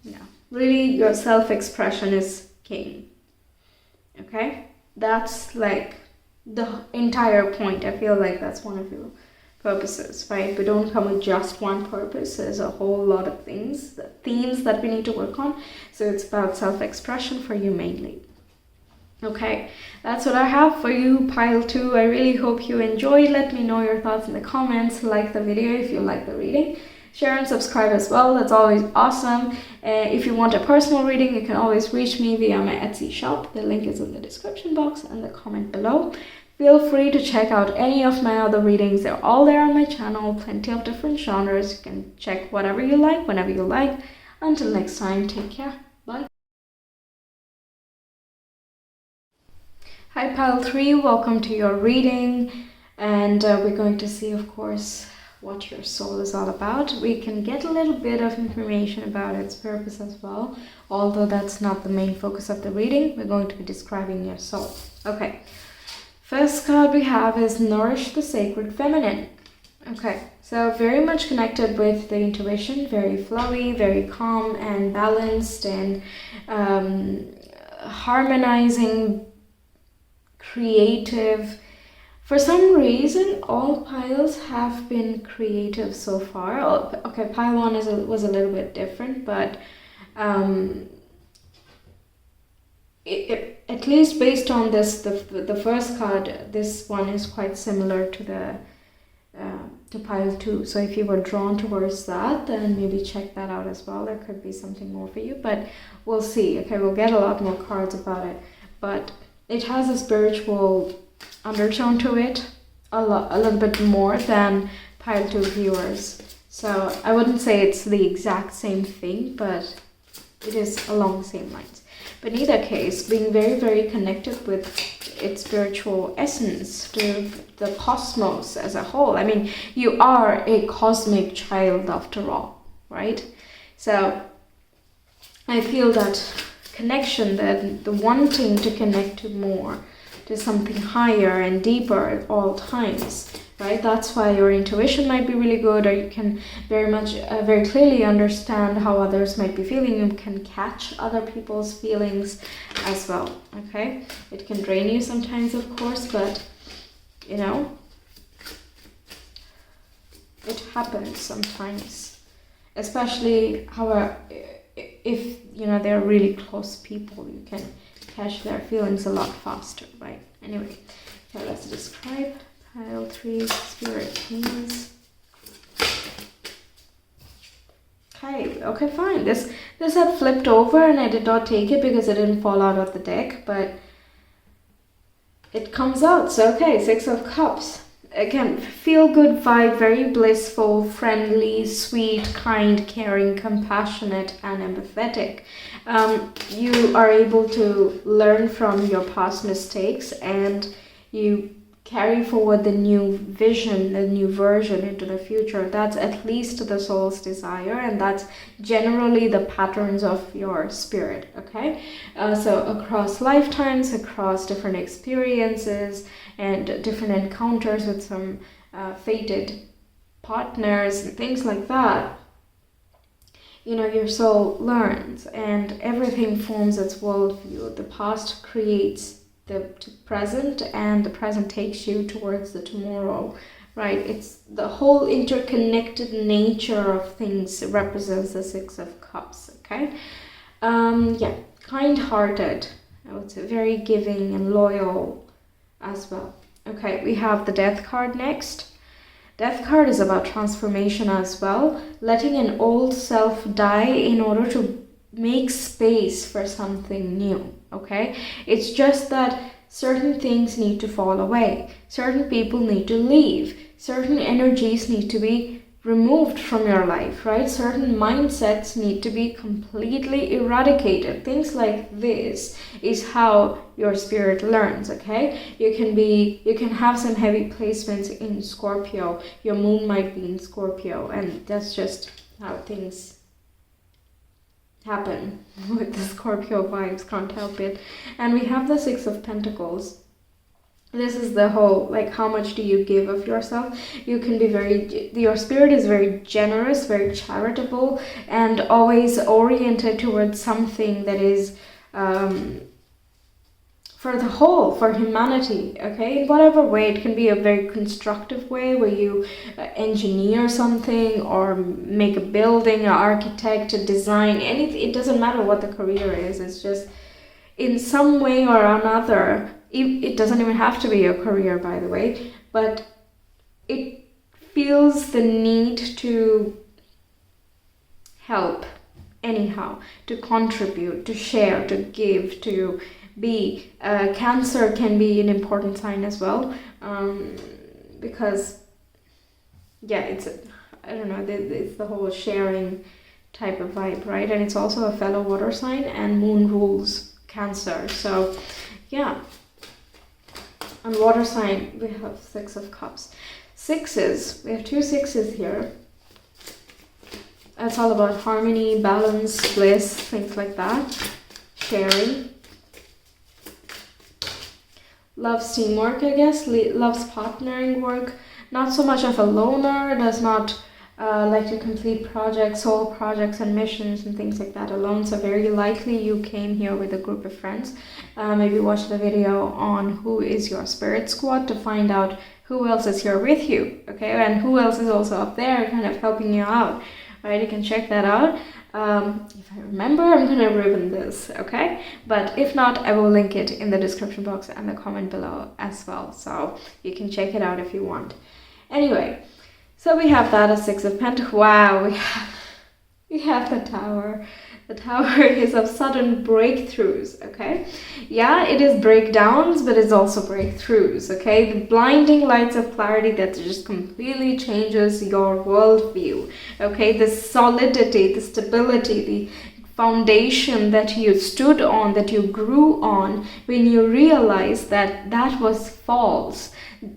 Yeah, really, your self-expression is king. Okay, that's like the entire point. I feel like that's one of your purposes, right? We don't come with just one purpose. There's a whole lot of things, the themes that we need to work on. So it's about self-expression for you mainly. Okay, that's what I have for you, pile 2. I really hope you enjoyed. Let me know your thoughts in the comments. Like the video if you like the reading. Share and subscribe as well. That's always awesome. If you want a personal reading, you can always reach me via my Etsy shop. The link is in the description box and the comment below. Feel free to check out any of my other readings. They're all there on my channel. Plenty of different genres. You can check whatever you like, whenever you like. Until next time, take care. Bye. Hi Pile 3, welcome to your reading, and we're going to see, of course, what your soul is all about. We can get a little bit of information about its purpose as well, although that's not the main focus of the reading. We're going to be describing your soul. Okay, first card we have is Nourish the Sacred Feminine. Okay, so very much connected with the intuition, very flowy, very calm and balanced, and harmonizing, creative. For some reason, all piles have been creative so far. Okay, pile 1 was a little bit different, but at least based on this, the first card, this one is quite similar to the to pile 2. So if you were drawn towards that, then maybe check that out as well. There could be something more for you, but we'll see. Okay, we'll get a lot more cards about it, but it has a spiritual undertone to it, a little bit more than pile 2 viewers. So I wouldn't say it's the exact same thing, but it is along the same lines. But in either case, being very, very connected with its spiritual essence, to the cosmos as a whole. I mean, you are a cosmic child after all, right? So I feel that connection, that the wanting to connect to more, to something higher and deeper at all times, right? That's why your intuition might be really good, or you can very clearly understand how others might be feeling. You can catch other people's feelings as well, okay? It can drain you sometimes, of course, but you know, it happens sometimes, especially if you know they're really close people. You can catch their feelings a lot faster, right? Anyway, okay, let's describe pile 3 spirit please. Okay, fine. This had flipped over and I did not take it because it didn't fall out of the deck, but it comes out. So okay, 6 of Cups. Again, feel good vibe, very blissful, friendly, sweet, kind, caring, compassionate, and empathetic. You are able to learn from your past mistakes, and you carry forward the new vision, the new version into the future. That's at least the soul's desire, and that's generally the patterns of your spirit, okay? So across lifetimes, across different experiences, and different encounters with some fated partners and things like that, you know, your soul learns and everything forms its worldview. The past creates the present, and the present takes you towards the tomorrow, right? It's the whole interconnected nature of things represents the 6 of Cups, okay? Yeah, kind-hearted, I would say, very giving and loyal as well. Okay, we have the Death card next. Death card is about transformation as well, letting an old self die in order to make space for something new, okay? It's just that certain things need to fall away, certain people need to leave, certain energies need to be removed from your life, right? Certain mindsets need to be completely eradicated. Things like this is how your spirit learns, okay? You can have some heavy placements in Scorpio. Your moon might be in Scorpio, and that's just how things happen with the Scorpio vibes, can't help it. And we have the 6 of Pentacles. This is the whole, like, how much do you give of yourself? You can be your spirit is very generous, very charitable, and always oriented towards something that is for the whole, for humanity, okay? In whatever way. It can be a very constructive way where you engineer something or make a building, an architect, a design, anything. It doesn't matter what the career is. It's just in some way or another. It doesn't even have to be a career, by the way, but it feels the need to help anyhow, to contribute, to share, to give, to be. Cancer can be an important sign as well, because yeah, it's the whole sharing type of vibe, right? And it's also a fellow water sign, and moon rules Cancer, so yeah. On water sign, we have 6 of Cups. Sixes, we have 2 sixes here. It's all about harmony, balance, bliss, things like that. Sharing. Loves teamwork, I guess. Loves partnering work. Not so much of a loner. Does not like to complete projects, solo projects and missions and things like that alone. So very likely you came here with a group of friends. Maybe watch the video on who is your spirit squad to find out who else is here with you. Okay, and who else is also up there kind of helping you out. Right, you can check that out. If I remember, I'm gonna ribbon this, okay? But if not, I will link it in the description box and the comment below as well. So you can check it out if you want. Anyway, so we have that as 6 of Pentacles. Wow, we have the Tower. The Tower is of sudden breakthroughs, okay? Yeah, it is breakdowns, but it's also breakthroughs, okay? The blinding lights of clarity that just completely changes your worldview, okay? The solidity, the stability, the foundation that you stood on, that you grew on, when you realize that that was false.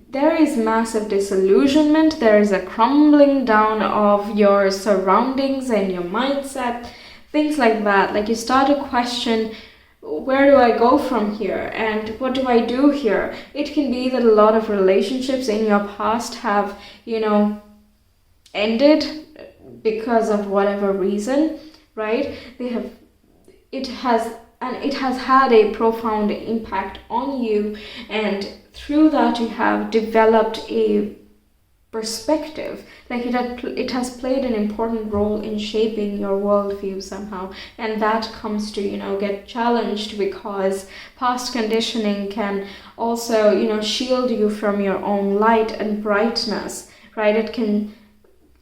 There is massive disillusionment, there is a crumbling down of your surroundings and your mindset, things like that. Like you start to question, where do I go from here and what do I do here? It can be that a lot of relationships in your past have, you know, ended because of whatever reason, right? It has had a profound impact on you, and through that you have developed a perspective. Like it has played an important role in shaping your worldview somehow, and that comes to, you know, get challenged, because past conditioning can also, you know, shield you from your own light and brightness, right? It can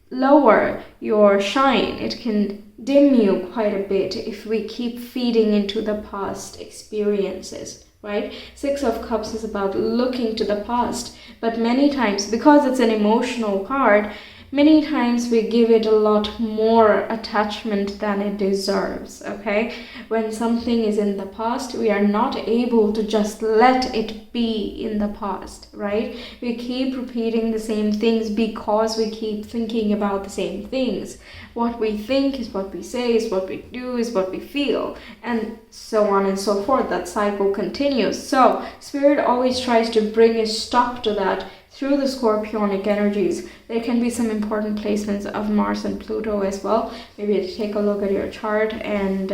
lower your shine, it can dim you quite a bit if we keep feeding into the past experiences, right? 6 of Cups is about looking to the past, but many times, because it's an emotional card, many times we give it a lot more attachment than it deserves, okay? When something is in the past, we are not able to just let it be in the past, right? We keep repeating the same things because we keep thinking about the same things. What we think is what we say, is what we do, is what we feel, and so on and so forth. That cycle continues. So Spirit always tries to bring a stop to that through the Scorpionic energies. There can be some important placements of Mars and Pluto as well. Maybe take a look at your chart and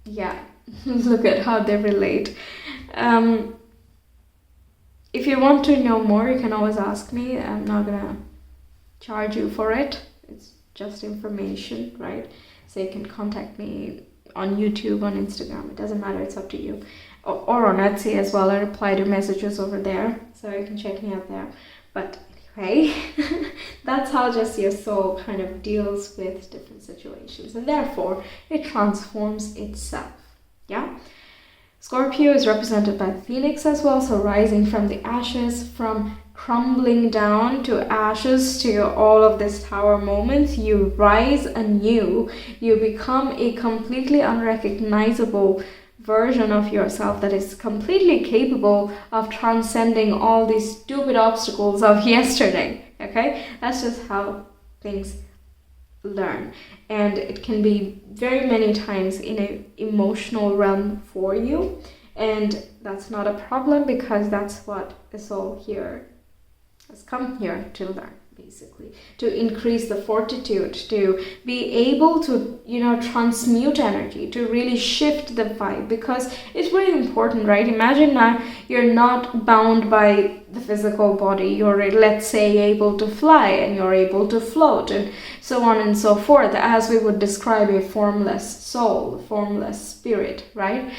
yeah, look at how they relate. If you want to know more, you can always ask me. I'm not gonna charge you for it. It's just information, right? So you can contact me on YouTube, on Instagram. It doesn't matter, it's up to you. Or on Etsy as well. I reply to messages over there, so you can check me out there. But anyway, that's how just your soul kind of deals with different situations, and therefore it transforms itself. Yeah. Scorpio is represented by Phoenix as well, so rising from the ashes, from crumbling down to ashes to all of this Tower moments, you rise anew. You become a completely unrecognizable version of yourself that is completely capable of transcending all these stupid obstacles of yesterday. Okay, that's just how things learn, and it can be very many times in an emotional realm for you, and that's not a problem, because that's what the soul here has come here to learn, basically, to increase the fortitude, to be able to, you know, transmute energy, to really shift the vibe, because it's really important, right? Imagine now you're not bound by the physical body. You're, let's say, able to fly, and you're able to float, and so on and so forth, as we would describe a formless soul, formless spirit, right?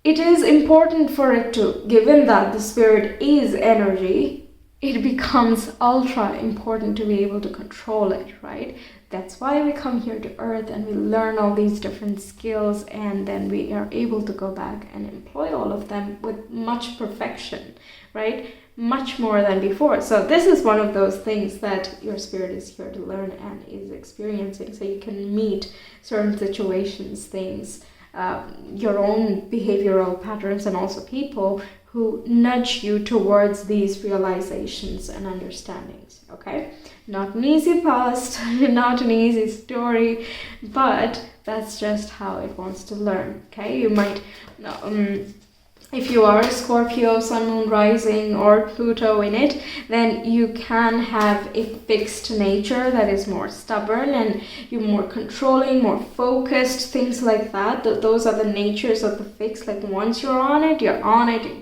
It is important for it to, given that the spirit is energy, it becomes ultra important to be able to control it, right? That's why we come here to Earth and we learn all these different skills, and then we are able to go back and employ all of them with much perfection, right? Much more than before. So this is one of those things that your spirit is here to learn and is experiencing, so you can meet certain situations, things your own behavioral patterns and also people who nudge you towards these realizations and understandings, okay? Not an easy past, not an easy story, but that's just how it wants to learn, okay? You might, if you are a Scorpio, Sun, Moon, Rising, or Pluto in it, then you can have a fixed nature that is more stubborn and you're more controlling, more focused, things like that. Those are the natures of the fixed. Like once you're on it, you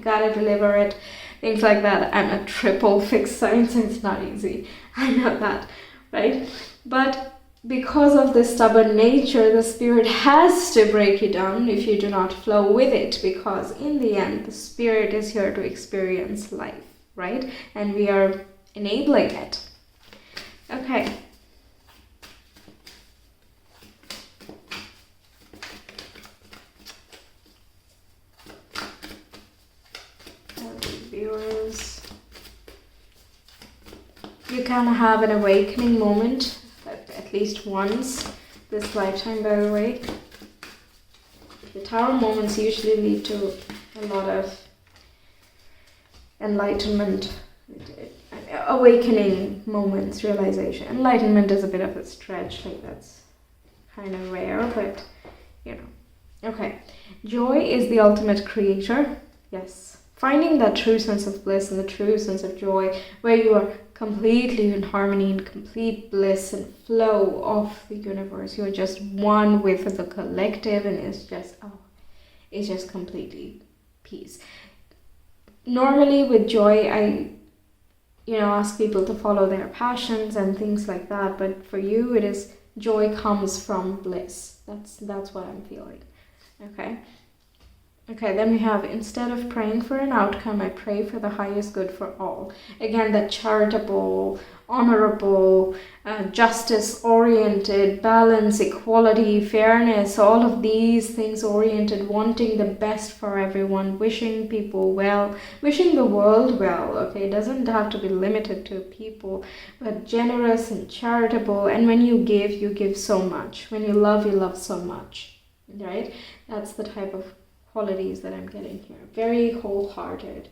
gotta deliver it, things like that. I'm a triple fixed sign, so it's not easy. I know that, right? But because of this stubborn nature, the spirit has to break you down if you do not flow with it, because in the end, the spirit is here to experience life, right? And we are enabling it. Okay. Viewers, you can have an awakening moment at least once this lifetime, by the way. The tarot moments usually lead to a lot of enlightenment, awakening moments, realization. Enlightenment is a bit of a stretch, like that's kind of rare, but you know. Okay, joy is the ultimate creator. Yes, finding that true sense of bliss and the true sense of joy, where you are completely in harmony and complete bliss and flow of the universe. You're just one with the collective, and it's just completely peace. Normally with joy, I ask people to follow their passions and things like that, but for you it is joy comes from bliss. That's what I'm feeling. Okay, then we have, instead of praying for an outcome, I pray for the highest good for all. Again, that charitable, honorable, justice-oriented, balance, equality, fairness, all of these things oriented, wanting the best for everyone, wishing people well, wishing the world well, okay? It doesn't have to be limited to people, but generous and charitable. And when you give so much. When you love so much, right? That's the type of qualities that I'm getting here. Very wholehearted.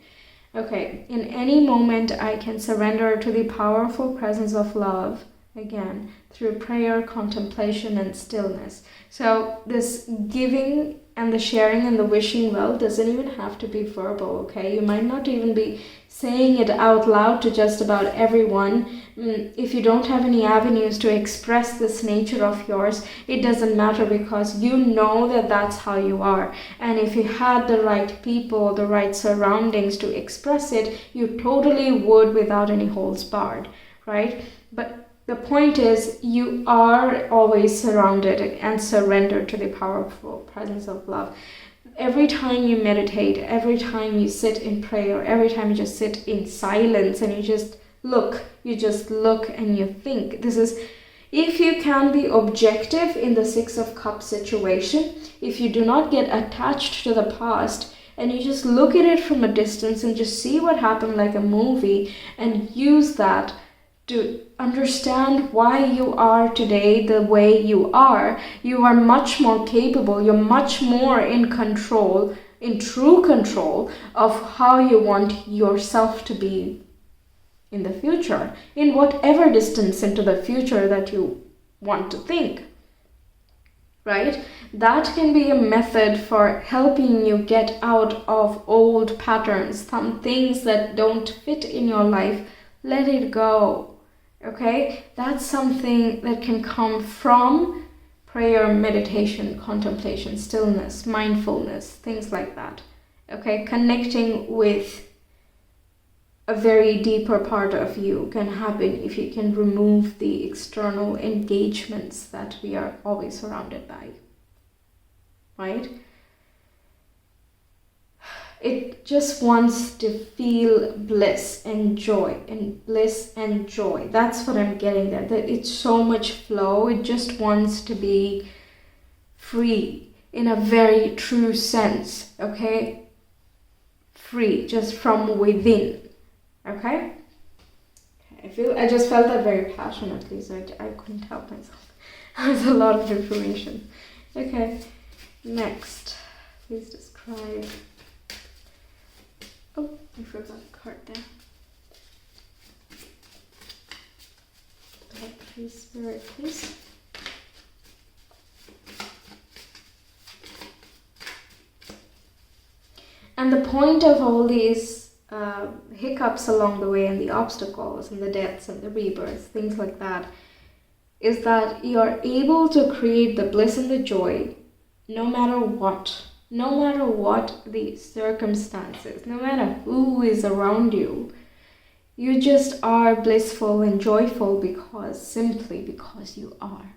Okay, in any moment I can surrender to the powerful presence of love, again, through prayer, contemplation, and stillness. So this giving and the sharing and the wishing well doesn't even have to be verbal, okay? You might not even be saying it out loud to just about everyone. If you don't have any avenues to express this nature of yours, it doesn't matter, because you know that that's how you are. And if you had the right people, the right surroundings to express it, you totally would without any holds barred, right? But the point is, you are always surrounded and surrendered to the powerful presence of love. Every time you meditate, every time you sit in prayer, every time you just sit in silence and you just look and you think. This is, if you can be objective in the Six of Cups situation, if you do not get attached to the past and you just look at it from a distance and just see what happened like a movie and use that to understand why you are today the way you are much more capable, you're much more in control, in true control of how you want yourself to be in the future, in whatever distance into the future that you want to think, right? That can be a method for helping you get out of old patterns, some things that don't fit in your life. Let it go. Okay, that's something that can come from prayer, meditation, contemplation, stillness, mindfulness, things like that. Okay, connecting with a very deeper part of you can happen if you can remove the external engagements that we are always surrounded by, right? It just wants to feel bliss and joy, and bliss and joy. That's what I'm getting there. That it's so much flow. It just wants to be free in a very true sense, okay? Free, just from within, okay? I just felt that very passionately, so I couldn't help myself. There's a lot of information. Okay. Next, please describe. Oh, I forgot a card there. Please, Spirit, please. And the point of all these hiccups along the way and the obstacles and the deaths and the rebirths, things like that, is that you're able to create the bliss and the joy no matter what the circumstances, no matter who is around you. You just are blissful and joyful simply because you are.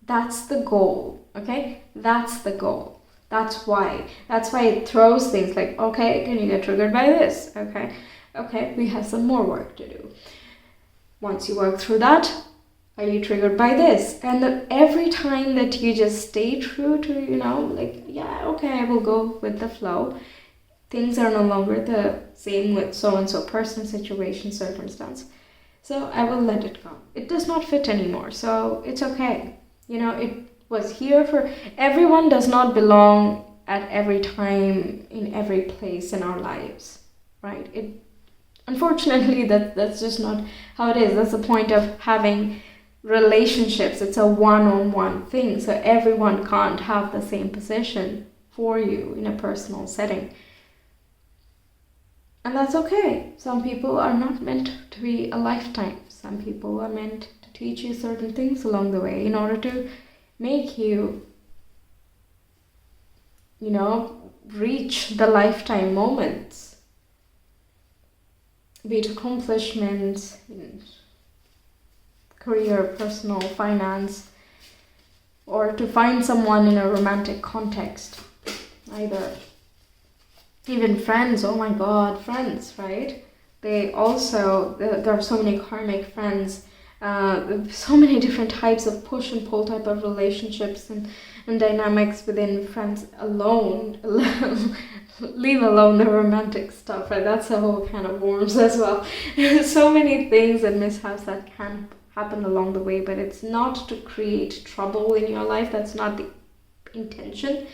That's the goal, okay? That's the goal. That's why it throws things like, okay, can you get triggered by this? Okay, we have some more work to do. Once you work through that, are you triggered by this? And every time that you just stay true to, yeah, okay, I will go with the flow. Things are no longer the same with so-and-so person, situation, circumstance. So I will let it go. It does not fit anymore, so it's okay. It was here for everyone. Does not belong at every time in every place in our lives, right? Unfortunately, that's just not how it is. That's the point of having relationships. It's a one-on-one thing, so everyone can't have the same position for you in a personal setting, and that's okay. Some people are not meant to be a lifetime. Some people are meant to teach you certain things along the way in order to make you, reach the lifetime moments, be it accomplishments, career, personal, finance, or to find someone in a romantic context, either. Even friends, oh my god, friends, right? There are so many karmic friends, so many different types of push and pull type of relationships and dynamics within friends alone. Leave alone the romantic stuff, right? That's a whole can of worms as well. So many things and mishaps that can happen along the way, but it's not to create trouble in your life. That's not the intention.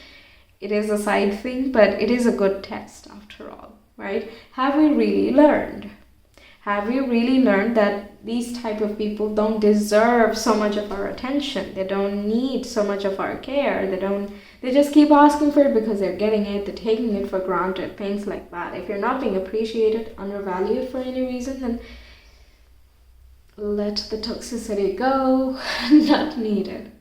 It is a side thing, but it is a good test after all, right? Have we really learned? Have we really learned that these type of people don't deserve so much of our attention? They don't need so much of our care. They just keep asking for it because they're getting it, they're taking it for granted, things like that. If you're not being appreciated, undervalued for any reason, then let the toxicity go. Not needed.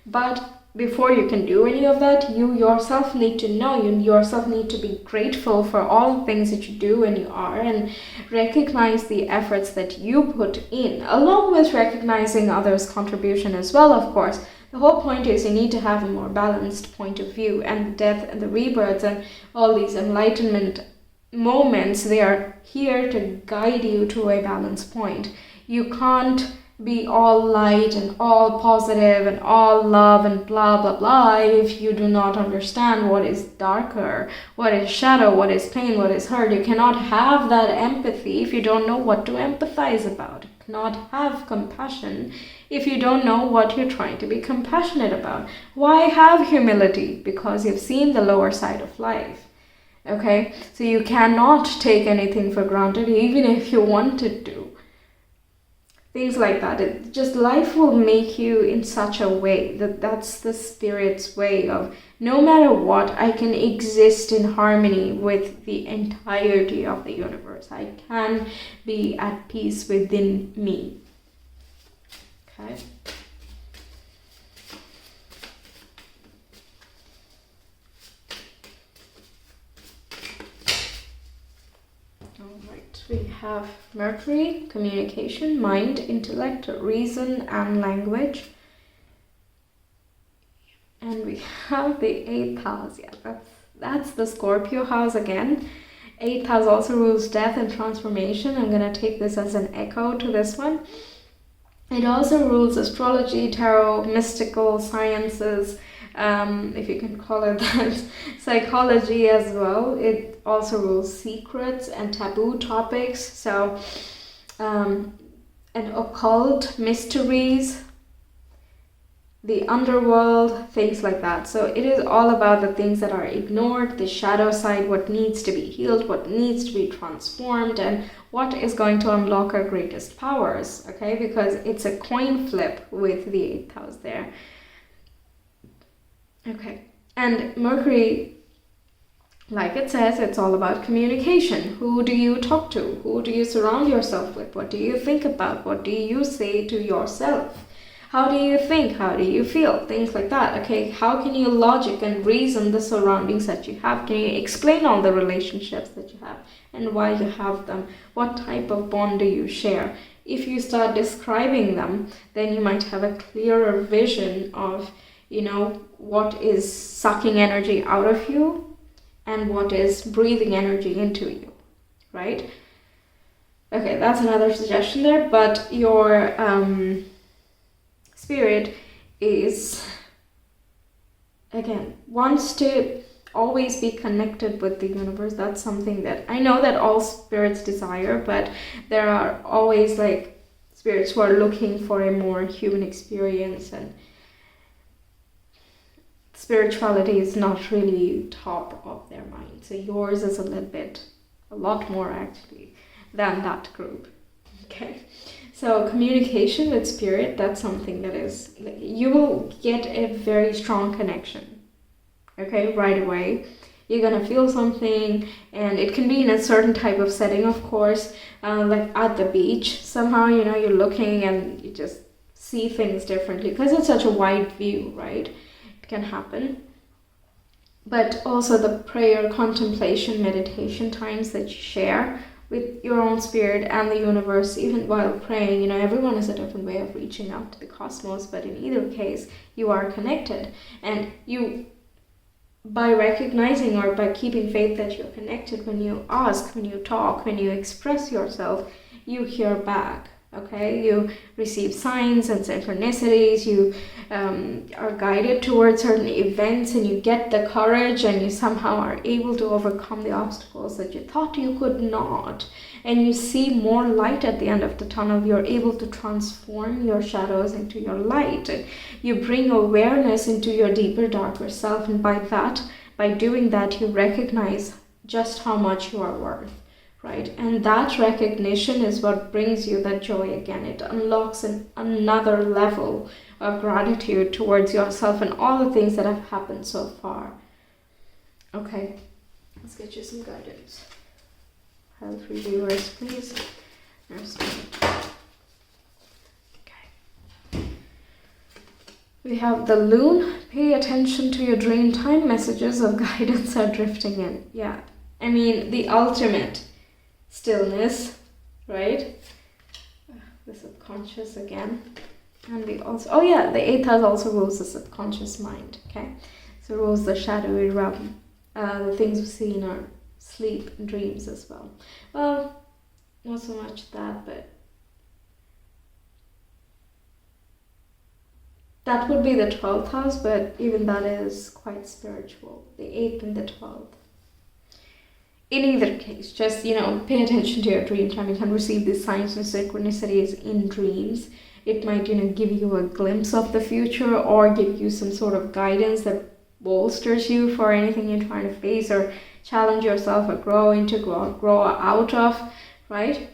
But before you can do any of that, you yourself need to know, you yourself need to be grateful for all the things that you do and you are, and recognize the efforts that you put in, along with recognizing others' contribution as well, of course. The whole point is you need to have a more balanced point of view, and the death and the rebirths and all these enlightenment moments, they are here to guide you to a balanced point. You can't be all light and all positive and all love and blah blah blah if you do not understand what is darker, what is shadow, what is pain, what is hurt. You cannot have that empathy if you don't know what to empathize about. You cannot have compassion if you don't know what you're trying to be compassionate about. Why have humility? Because you've seen the lower side of life. Okay, so you cannot take anything for granted even if you wanted to. Things like that. It just, life will make you in such a way that's the spirit's way of, no matter what, I can exist in harmony with the entirety of the universe. I can be at peace within me. Okay. We have Mercury, communication, mind, intellect, reason, and language. And we have the 8th house. Yeah, that's the Scorpio house again. 8th house also rules death and transformation. I'm going to take this as an echo to this one. It also rules astrology, tarot, mystical sciences, if you can call it that, psychology as well. It also rules secrets and taboo topics, so and occult mysteries, the underworld, things like that. So it is all about the things that are ignored, the shadow side, what needs to be healed, what needs to be transformed, and what is going to unlock our greatest powers, okay? Because it's a coin flip with the 8th house there. Okay, and Mercury, like it says, it's all about communication. Who do you talk to? Who do you surround yourself with? What do you think about? What do you say to yourself? How do you think? How do you feel? Things like that, okay? How can you logic and reason the surroundings that you have? Can you explain all the relationships that you have and why you have them? What type of bond do you share? If you start describing them, then you might have a clearer vision of, you know, what is sucking energy out of you and what is breathing energy into you, right? Okay, that's another suggestion there, but your spirit is, again, wants to always be connected with the universe. That's something that I know that all spirits desire, but there are always like spirits who are looking for a more human experience, and spirituality is not really top of their mind. So yours is a lot more actually than that group. Okay, so communication with spirit, that's something that is, you will get a very strong connection, okay, right away. You're gonna feel something, and it can be in a certain type of setting, of course, like at the beach. Somehow, you know, you're looking and you just see things differently because it's such a wide view, right? Can happen. But also the prayer, contemplation, meditation times that you share with your own spirit and the universe, even while praying, you know, everyone has a different way of reaching out to the cosmos, but in either case, you are connected. And you, by recognizing or by keeping faith that you're connected, when you ask, when you talk, when you express yourself, you hear back. Okay, you receive signs and synchronicities, you are guided towards certain events, and you get the courage, and you somehow are able to overcome the obstacles that you thought you could not, and you see more light at the end of the tunnel. You're able to transform your shadows into your light, and you bring awareness into your deeper, darker self, and by doing that, you recognize just how much you are worth. Right? And that recognition is what brings you that joy again. It unlocks another level of gratitude towards yourself and all the things that have happened so far. Okay, let's get you some guidance. Pile 3 viewers, please. Okay. We have the Loon. Pay attention to your dream time. Messages of guidance are drifting in. Yeah, I mean, the ultimate stillness, right? The subconscious again. And we also, oh yeah, the 8th house also rules the subconscious mind, okay? So rules the shadowy realm, the things we see in our sleep and dreams as well. Well, not so much that, but that would be the 12th house, but even that is quite spiritual, the 8th and the 12th. In either case, just, you know, pay attention to your dream time. You can receive these signs and synchronicities in dreams. It might, you know, give you a glimpse of the future or give you some sort of guidance that bolsters you for anything you're trying to face or challenge yourself or grow out of, right?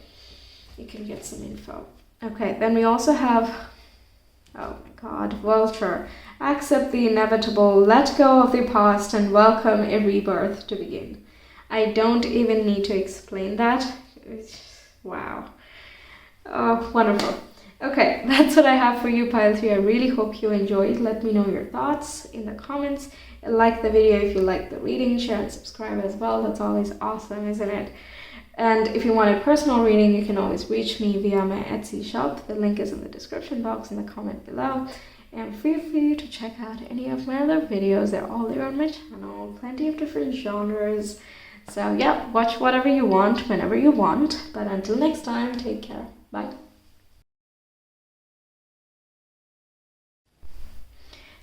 You can get some info. Okay, then we also have, oh my God, Vulture. Accept the inevitable, let go of the past, and welcome a rebirth to begin. I don't even need to explain that. Wow. Oh, wonderful. Okay, that's what I have for you, Pile 3. I really hope you enjoyed. Let me know your thoughts in the comments. Like the video if you like the reading. Share and subscribe as well. That's always awesome, isn't it? And if you want a personal reading, you can always reach me via my Etsy shop. The link is in the description box in the comment below. And feel free to check out any of my other videos. They're all there on my channel. Plenty of different genres. So yeah, watch whatever you want, whenever you want. But until next time, take care. Bye.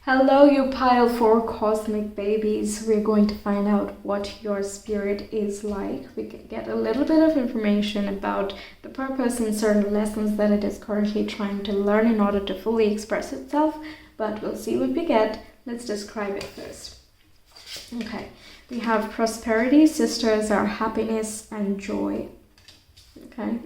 Hello, you Pile 4 cosmic babies. We're going to find out what your spirit is like. We can get a little bit of information about the purpose and certain lessons that it is currently trying to learn in order to fully express itself. but we'll see what we get. Let's describe it first. Okay, we have prosperity. Sisters are happiness and joy. Okay,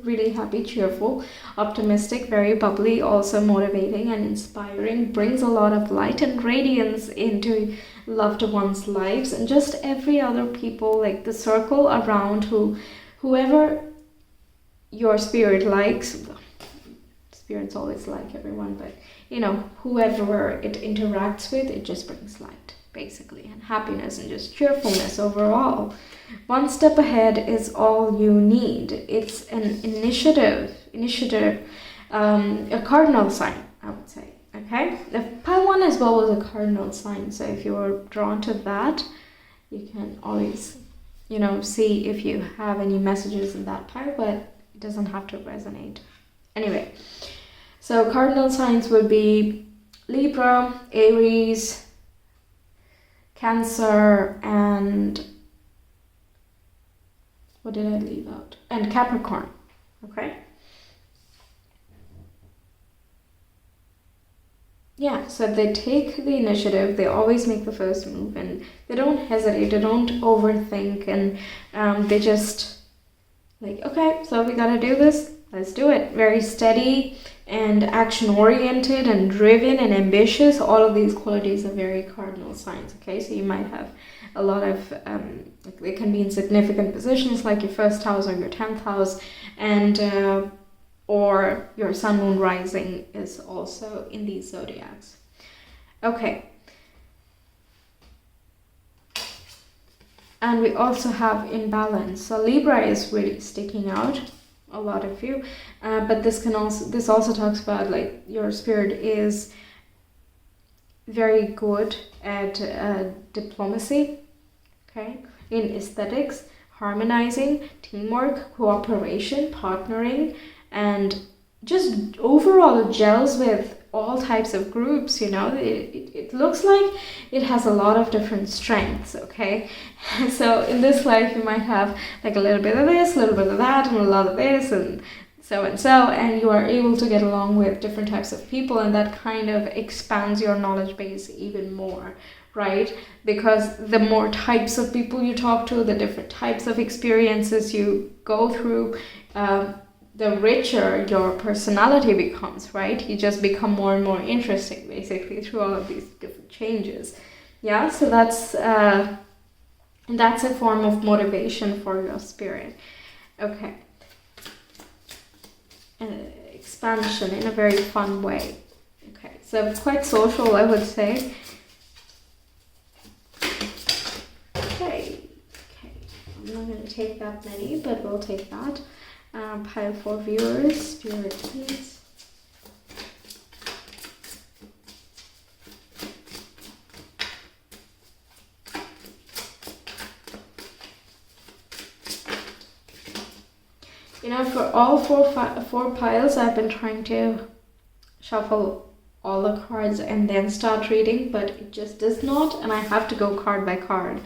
really happy, cheerful, optimistic, very bubbly, also motivating and inspiring, brings a lot of light and radiance into loved ones' lives and just every other people, like the circle around whoever your spirit likes. Spirits always like everyone, but whoever it interacts with, it just brings light, basically, and happiness and just cheerfulness overall. One step ahead is all you need. It's an initiative, a cardinal sign, I would say. Okay, the pile 1 as well was a cardinal sign, so if you are drawn to that, you can always, see if you have any messages in that pile, but it doesn't have to resonate. Anyway, so cardinal signs would be Libra, Aries, Cancer, and what did I leave out? And Capricorn, okay? Yeah, so they take the initiative, they always make the first move, and they don't hesitate, they don't overthink, and they just like, okay, so we gotta do this, let's do it. Very steady and action-oriented and driven and ambitious. All of these qualities are very cardinal signs, okay? So you might have a lot of, they can be in significant positions like your first house or your 10th house, and or your sun, moon, rising is also in these zodiacs. Okay. And we also have imbalance. So Libra is really sticking out, a lot of you, but this also talks about like your spirit is very good at diplomacy, okay, in aesthetics, harmonizing, teamwork, cooperation, partnering, and just overall gels with all types of groups. It looks like it has a lot of different strengths, okay? So in this life you might have like a little bit of this, a little bit of that, and a lot of this, and so, and you are able to get along with different types of people, and that kind of expands your knowledge base even more, right? Because the more types of people you talk to, the different types of experiences you go through, the richer your personality becomes, right? You just become more and more interesting, basically, through all of these different changes. Yeah, so that's a form of motivation for your spirit. Okay. Expansion in a very fun way. Okay, so it's quite social, I would say. Okay. I'm not going to take that many, but we'll take that. Pile 4 viewers, spirit please. For all four piles, I've been trying to shuffle all the cards and then start reading, but it just does not, and I have to go card by card.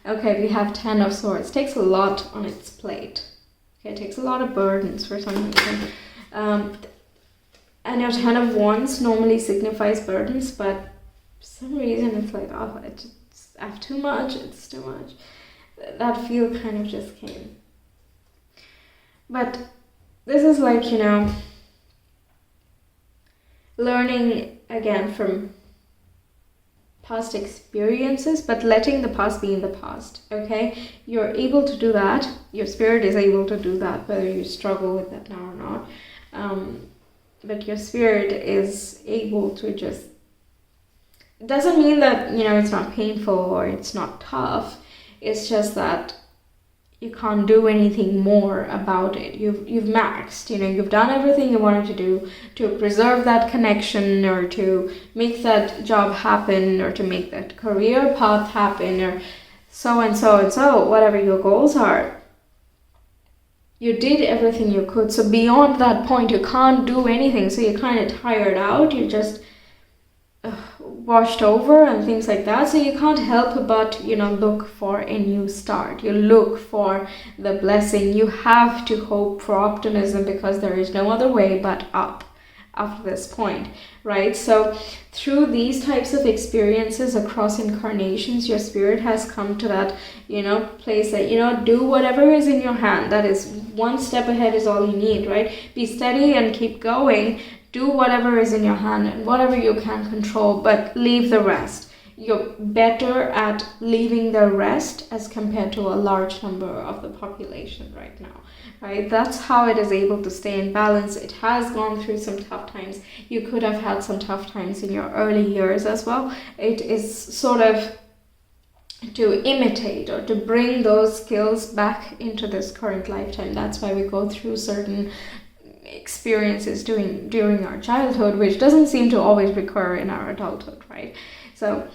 Okay, we have 10 of Swords. It takes a lot on its plate. Okay, it takes a lot of burdens for some reason. And your 10 of Wands normally signifies burdens, but for some reason it's like, oh, I have too much, it's too much. That feel kind of just came. But this is like, learning again from past experiences, but letting the past be in the past, okay? You're able to do that. Your spirit is able to do that, whether you struggle with that now or not. But your spirit is able to just... It doesn't mean that, it's not painful or it's not tough. It's just that you can't do anything more about it. You've maxed, you've done everything you wanted to do to preserve that connection, or to make that job happen, or to make that career path happen, or so and so and so, whatever your goals are. You did everything you could. So beyond that point, you can't do anything. So you're kind of tired out. You're just washed over and things like that. So you can't help but, look for a new start. You look for the blessing. You have to hope for optimism, because there is no other way but up. after this point, right? So through these types of experiences across incarnations, your spirit has come to that, place that, do whatever is in your hand. That is one step ahead is all you need, right? Be steady and keep going. Do whatever is in your hand and whatever you can control, but leave the rest. You're better at leaving the rest as compared to a large number of the population right now, right? That's how it is able to stay in balance. It has gone through some tough times. You could have had some tough times in your early years as well. It is sort of to imitate or to bring those skills back into this current lifetime. That's why we go through certain experiences during our childhood, which doesn't seem to always recur in our adulthood, right? So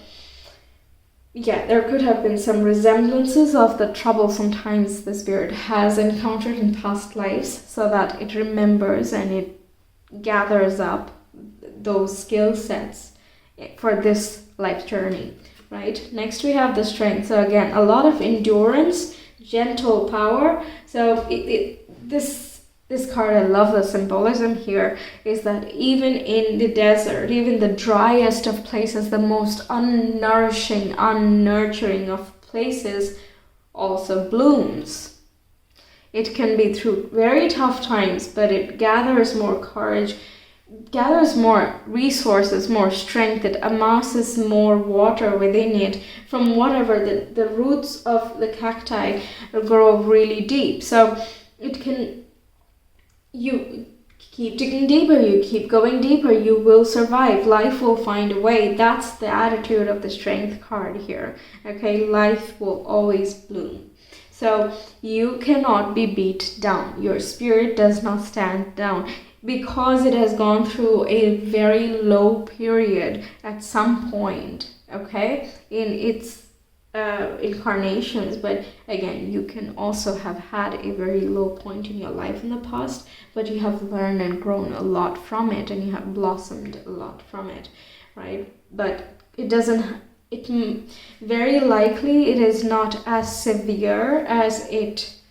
yeah, there could have been some resemblances of the trouble sometimes the spirit has encountered in past lives, so that it remembers and it gathers up those skill sets for this life journey, right? Next we have the strength. So again, a lot of endurance, gentle power. So this card, I love the symbolism here, is that even in the desert, even the driest of places, the most unnourishing, unnurturing of places also blooms. It can be through very tough times, but it gathers more courage, gathers more resources, more strength. It amasses more water within it from whatever the roots of the cacti grow really deep. So it can... You keep digging deeper, you keep going deeper, you will survive. Life will find a way. That's the attitude of the strength card here. Okay, life will always bloom. So you cannot be beat down. Your spirit does not stand down because it has gone through a very low period at some point, okay, in its incarnations. But again, you can also have had a very low point in your life in the past, but you have learned and grown a lot from it, and you have blossomed a lot from it, right? But very likely it is not as severe as it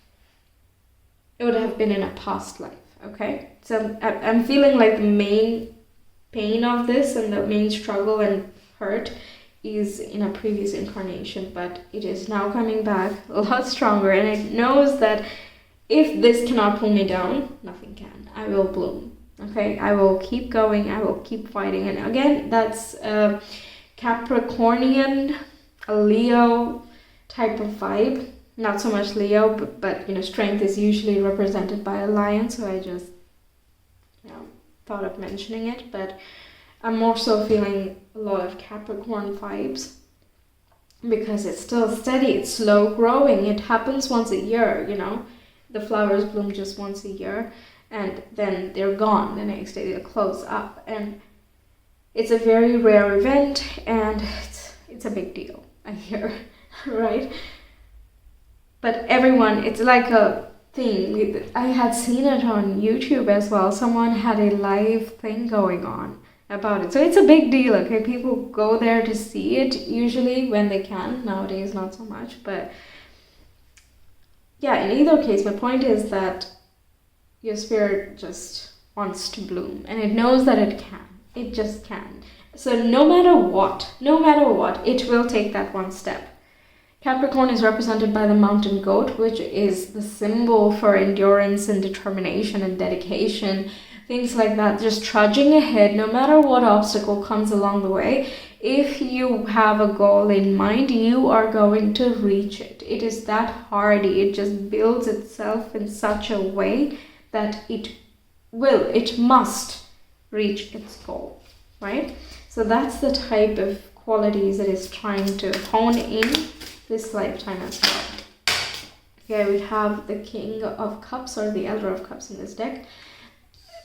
would have been in a past life, okay? So I'm feeling like the main pain of this and the main struggle and hurt is in a previous incarnation, but it is now coming back a lot stronger, and it knows that if this cannot pull me down, nothing can. I will bloom. Okay, I will keep going, I will keep fighting. And again, that's a Capricornian, a Leo type of vibe. Not so much Leo, but strength is usually represented by a lion, so I just thought of mentioning it. But I'm more so feeling a lot of Capricorn vibes because it's still steady, it's slow growing. It happens once a year, the flowers bloom just once a year and then they're gone the next day. They close up, and it's a very rare event, and it's a big deal, I hear, right? But everyone, it's like a thing. I had seen it on YouTube as well. Someone had a live thing going on about it. So it's a big deal, okay? People go there to see it usually when they can. Nowadays, not so much. But yeah, in either case, my point is that your spirit just wants to bloom, and it knows that it can. It just can. So no matter what, it will take that one step. Capricorn is represented by the mountain goat, which is the symbol for endurance and determination and dedication, things like that, just trudging ahead no matter what obstacle comes along the way. If you have a goal in mind, you are going to reach it. It is that hardy. It just builds itself in such a way that it must reach its goal, right? So that's the type of qualities it is trying to hone in this lifetime as well. Okay, we have the King of Cups, or the Elder of Cups in this deck.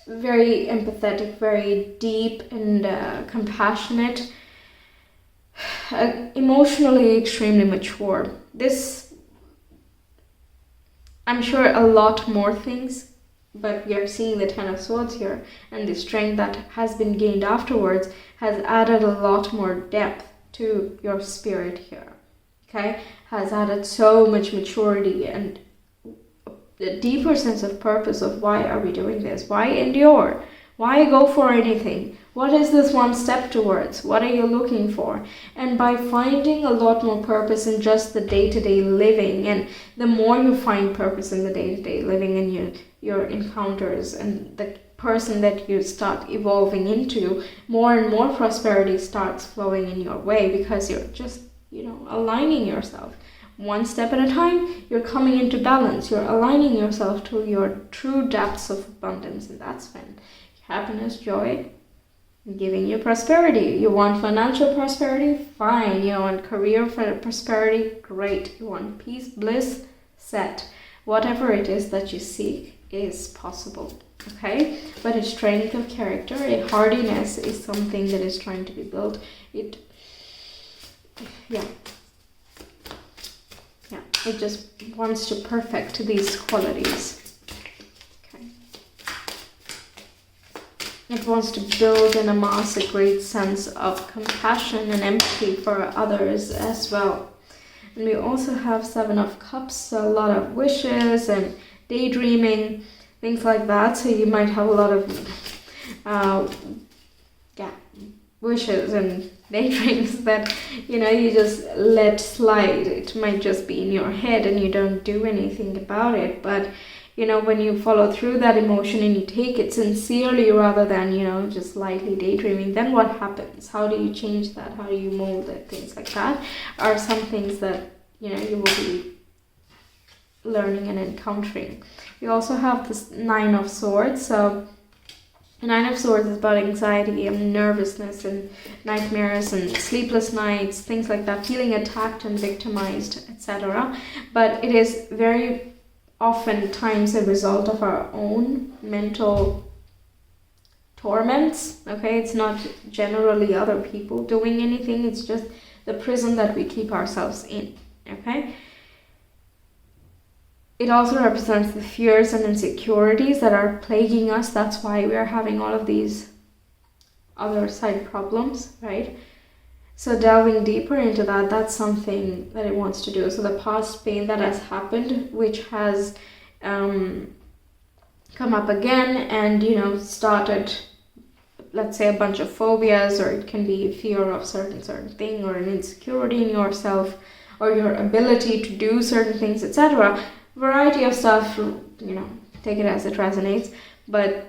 Very empathetic, very deep and compassionate, emotionally extremely mature. This, I'm sure a lot more things, but we are seeing the Ten of Swords here, and the strength that has been gained afterwards has added a lot more depth to your spirit here. Okay, has added so much maturity and a deeper sense of purpose of why are we doing this? Why endure? Why go for anything? What is this one step towards? What are you looking for? And by finding a lot more purpose in just the day-to-day living, and the more you find purpose in the day-to-day living and your encounters and the person that you start evolving into, more and more prosperity starts flowing in your way, because you're just, aligning yourself. One step at a time, you're coming into balance. You're aligning yourself to your true depths of abundance, and that's when happiness, joy, giving you prosperity. You want financial prosperity? Fine. You want career prosperity? Great. You want peace, bliss? Set. Whatever it is that you seek is possible. Okay? But a strength of character, a hardiness is something that is trying to be built. It just wants to perfect these qualities. It wants to build and amass a great sense of compassion and empathy for others as well. And we also have Seven of Cups, so a lot of wishes and daydreaming, things like that. So you might have a lot of wishes and daydreams that, you just let slide. It might just be in your head and you don't do anything about it. But when you follow through that emotion and you take it sincerely rather than, just lightly daydreaming, then what happens? How do you change that? How do you mold it? Things like that are some things that, you will be learning and encountering. We also have this Nine of Swords. So the Nine of Swords is about anxiety and nervousness and nightmares and sleepless nights, things like that, feeling attacked and victimized, etc. But it is very oftentimes a result of our own mental torments. Okay, it's not generally other people doing anything, it's just the prison that we keep ourselves in. Okay, it also represents the fears and insecurities that are plaguing us. That's why we are having all of these other side problems, right? So delving deeper into that, that's something that it wants to do. So the past pain that has happened, which has come up again and, started, let's say, a bunch of phobias, or it can be fear of certain thing, or an insecurity in yourself, or your ability to do certain things, etc. Variety of stuff, take it as it resonates. But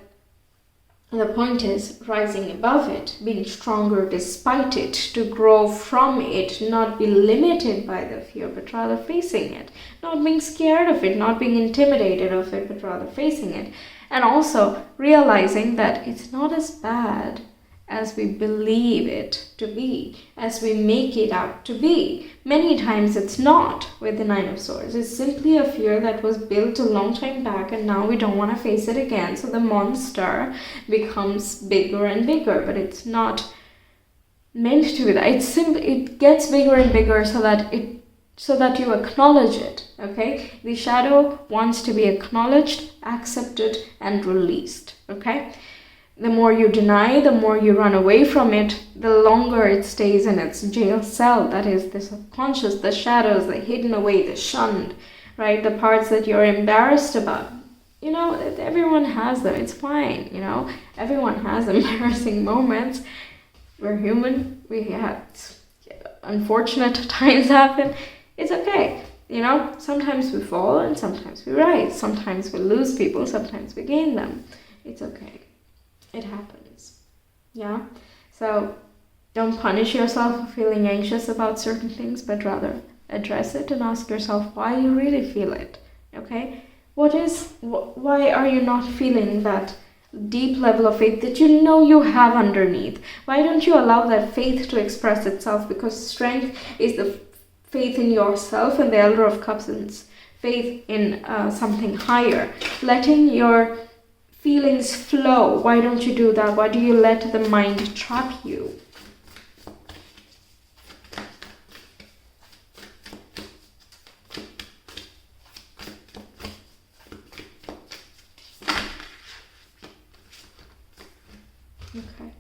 the point is rising above it, being stronger despite it, to grow from it, not be limited by the fear, but rather facing it, not being scared of it, not being intimidated of it, but rather facing it. And also realizing that it's not as bad as we believe it to be, as we make it out to be. Many times it's not with the Nine of Swords. It's simply a fear that was built a long time back, and now we don't want to face it again. So the monster becomes bigger and bigger, but it's not meant to be that. It gets bigger and bigger so that you acknowledge it. Okay? The shadow wants to be acknowledged, accepted, and released. Okay? The more you deny, the more you run away from it, the longer it stays in its jail cell. That is the subconscious, the shadows, the hidden away, the shunned, right? The parts that you're embarrassed about. Everyone has them. It's fine, Everyone has embarrassing moments. We're human. We had unfortunate times happen. It's okay. Sometimes we fall and sometimes we rise. Sometimes we lose people, sometimes we gain them. It's okay. It happens. Yeah? So don't punish yourself for feeling anxious about certain things, but rather address it and ask yourself why you really feel it. Okay? Why are you not feeling that deep level of faith that you have underneath? Why don't you allow that faith to express itself? Because strength is the faith in yourself, and the Elder of Cups is faith in something higher. Letting your feelings flow. Why don't you do that? Why do you let the mind trap you? Okay.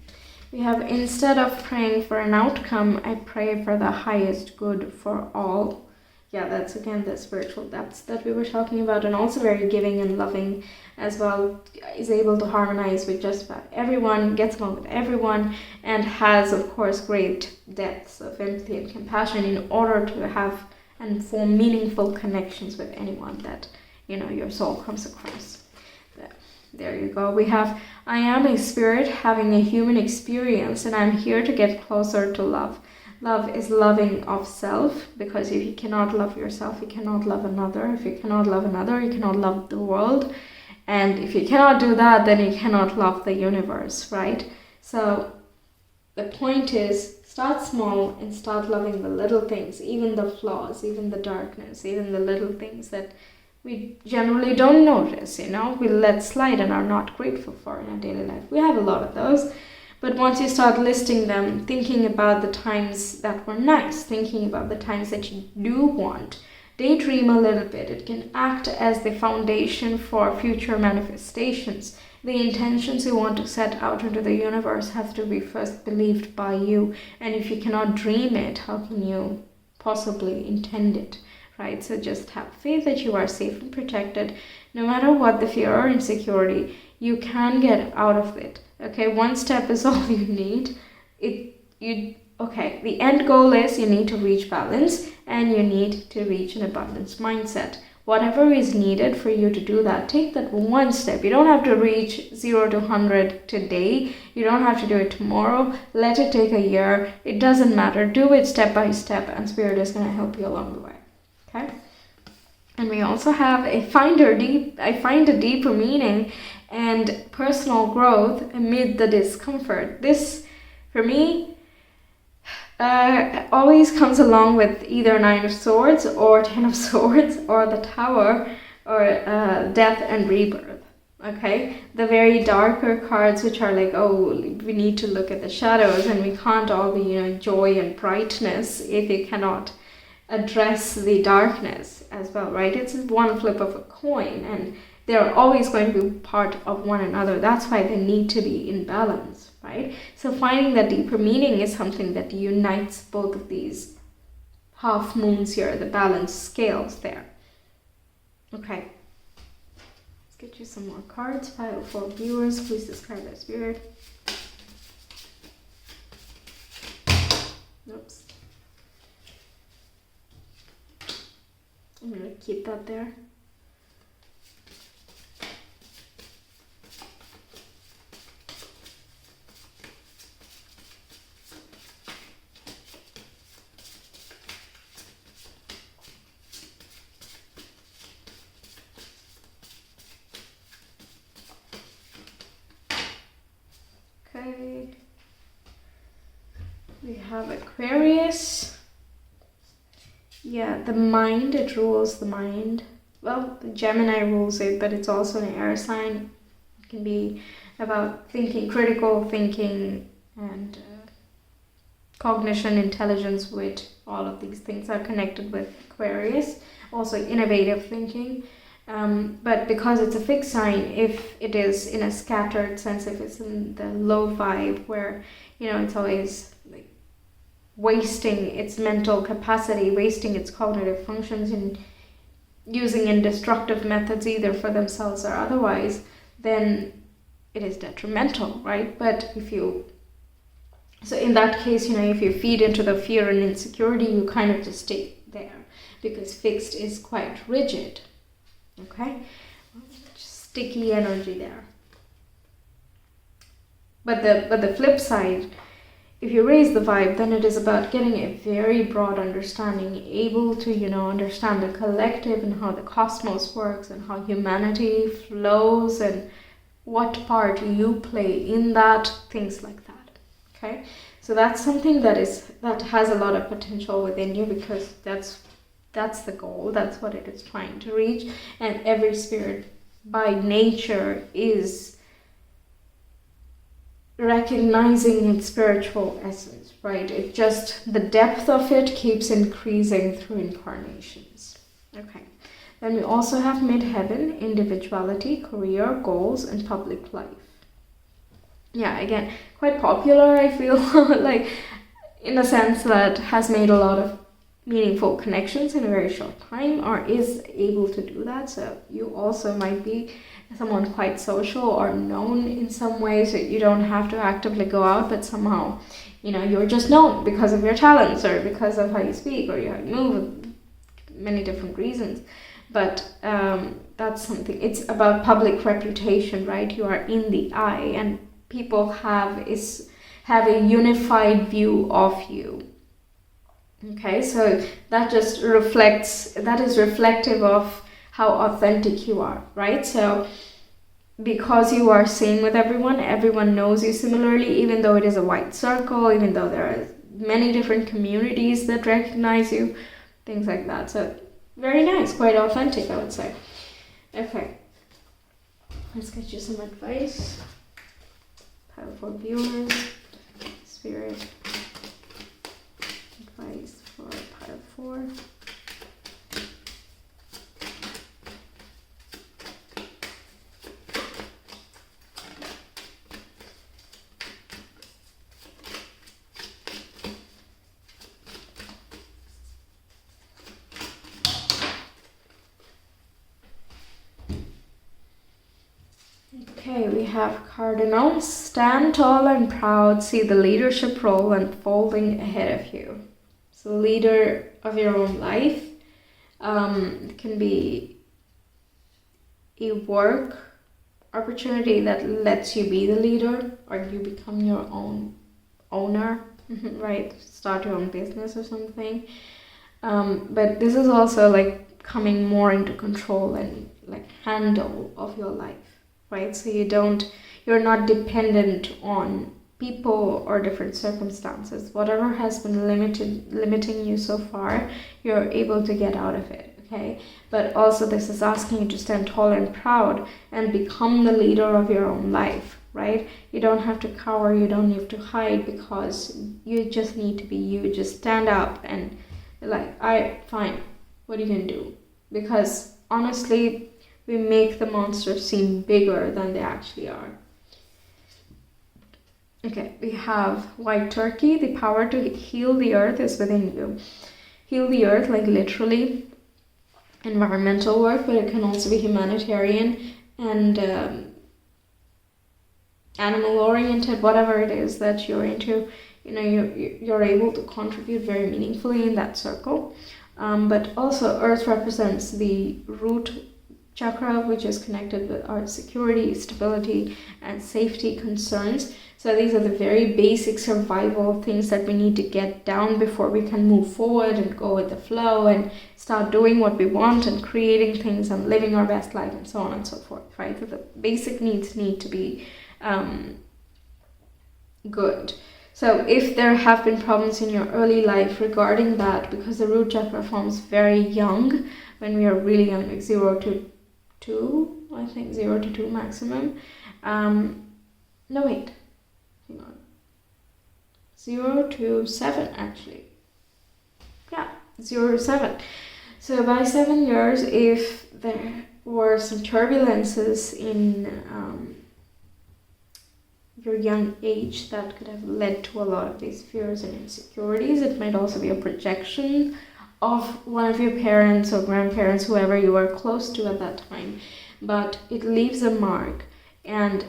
We have, instead of praying for an outcome, I pray for the highest good for all. yeah, that's again the spiritual depths that we were talking about, and also very giving and loving as well, is able to harmonize with just about everyone, gets along with everyone, and has, of course, great depths of empathy and compassion in order to have and form meaningful connections with anyone that, you know, your soul comes across. There you go. We have, I am a spirit having a human experience, and I'm here to get closer to love. Love is loving of self, because if you cannot love yourself, you cannot love another. If you cannot love another, you cannot love the world. And if you cannot do that, then you cannot love the universe, right? So the point is, start small and start loving the little things, even the flaws, even the darkness, even the little things that we generally don't notice, you know, we let slide and are not grateful for in our daily life. We have a lot of those. But once you start listing them, thinking about the times that were nice, thinking about the times that you do want, daydream a little bit. It can act as the foundation for future manifestations. The intentions you want to set out into the universe have to be first believed by you. And if you cannot dream it, how can you possibly intend it, right? So just have faith that you are safe and protected. No matter what the fear or insecurity, you can get out of it. Okay, one step is all you need. The end goal is you need to reach balance, and you need to reach an abundance mindset. Whatever is needed for you to do that, take that one step. You don't have to reach 0 to 100 today. You don't have to do it tomorrow. Let it take a year. It doesn't matter. Do it step by step, and Spirit is going to help you along the way. Okay? And we also have I find a deeper meaning and personal growth amid the discomfort. This, for me, always comes along with either 9 of Swords or 10 of Swords or the Tower or death and rebirth. Okay, the very darker cards, which are like, oh, we need to look at the shadows, and we can't all be, you know, joy and brightness if you cannot address the darkness as well, right? It's one flip of a coin, and they're always going to be part of one another. That's why they need to be in balance, right? So finding that deeper meaning is something that unites both of these half moons here, the balance scales there. Okay, let's get you some more cards. 504 viewers, please describe their spirit. Oops. I'm going to keep that there. Okay. We have Aquarius. Yeah, the mind, it rules the mind. Well, Gemini rules it, but it's also an air sign. It can be about thinking, critical thinking, and cognition, intelligence, wit. All of these things are connected with Aquarius. Also innovative thinking. But because it's a fixed sign, if it is in a scattered sense, if it's in the low vibe where, you know, it's always like wasting its mental capacity, wasting its cognitive functions, and using in destructive methods either for themselves or otherwise, then it is detrimental, right? But so in that case, you know, if you feed into the fear and insecurity, you kind of just stay there, because fixed is quite rigid. Okay, sticky energy there. But the flip side, if you raise the vibe, then it is about getting a very broad understanding, able to, you know, understand the collective and how the cosmos works and how humanity flows and what part you play in that, things like that. Okay, so that's something that has a lot of potential within you, because that's the goal, that's what it is trying to reach. And every spirit by nature is recognizing its spiritual essence, right? It just, the depth of it keeps increasing through incarnations. Okay, then we also have midheaven, individuality, career, goals, and public life. Yeah, again, quite popular, I feel like, in a sense that has made a lot of meaningful connections in a very short time, or is able to do that. So you also might be someone quite social or known in some way, so you don't have to actively go out, but somehow, you're just known because of your talents or because of how you speak or how you move, many different reasons. But that's something, it's about public reputation, right? You are in the eye, and people have a unified view of you. Okay, so that is reflective of how authentic you are, right? So because you are same with everyone knows you similarly, even though it is a wide circle, even though there are many different communities that recognize you, things like that. So very nice, quite authentic, I would say. Okay, let's get you some advice. Pile for viewers, spirit. Advice for pile 4. Okay, we have Cardinals. Stand tall and proud, see the leadership role unfolding ahead of you. So leader of your own life. It can be a work opportunity that lets you be the leader, or you become your own owner, right? Start your own business or something. But this is also like coming more into control and like handle of your life, right? So you're not dependent on people or different circumstances. Whatever has been limiting you so far, you're able to get out of it, okay? But also this is asking you to stand tall and proud and become the leader of your own life, right? You don't have to cower, you don't need to hide, because you just need to be you. Just stand up and fine, what are you gonna do? Because honestly, we make the monsters seem bigger than they actually are. Okay, we have white turkey. The power to heal the earth is within you. Heal the earth, like literally environmental work, but it can also be humanitarian and animal oriented, whatever it is that you're into. You're able to contribute very meaningfully in that circle. But also earth represents the root chakra, which is connected with our security, stability, and safety concerns. So these are the very basic survival things that we need to get down before we can move forward and go with the flow and start doing what we want and creating things and living our best life and so on and so forth, right? So the basic needs need to be good. So if there have been problems in your early life regarding that, because the root chakra forms very young, when we are really young, like 0 to 2, I think 0 to 2 maximum. No, wait, hang on. 0 to 7 actually. Yeah, 0 to 7. So by 7 years, if there were some turbulences in your young age that could have led to a lot of these fears and insecurities, it might also be a projection of one of your parents or grandparents, whoever you were close to at that time. But it leaves a mark, and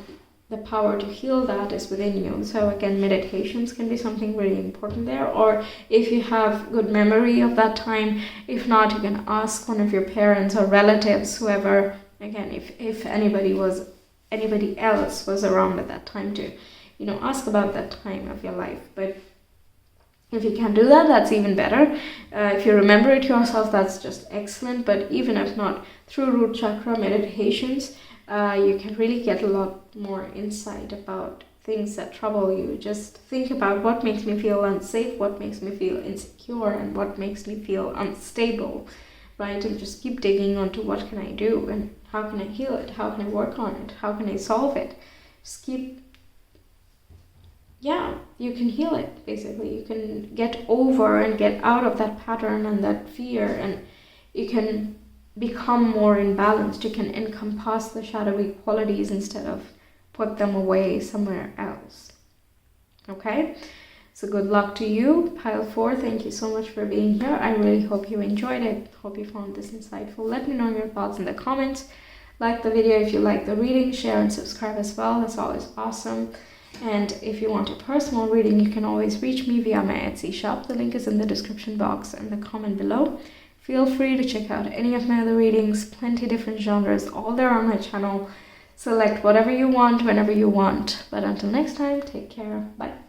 the power to heal that is within you. So again, meditations can be something really important there, or if you have good memory of that time, if not, you can ask one of your parents or relatives, whoever, again, if anybody else was around at that time to, ask about that time of your life. But if you can do that, that's even better. If you remember it yourself, that's just excellent. But even if not, through root chakra meditations, you can really get a lot more insight about things that trouble you. Just think about what makes me feel unsafe, what makes me feel insecure, and what makes me feel unstable, right? And just keep digging onto what can I do and how can I heal it, how can I work on it, how can I solve it. Just you can heal it, basically. You can get over and get out of that pattern and that fear, and you can become more in balance. You can encompass the shadowy qualities instead of put them away somewhere else. Okay? So good luck to you. Pile 4, thank you so much for being here. I really hope you enjoyed it. Hope you found this insightful. Let me know your thoughts in the comments. Like the video if you like the reading, share and subscribe as well. That's always awesome. And if you want a personal reading, you can always reach me via my Etsy shop. The link is in the description box and the comment below. Feel free to check out any of my other readings, plenty different genres, all there on my channel. Select whatever you want, whenever you want. But until next time, take care. Bye.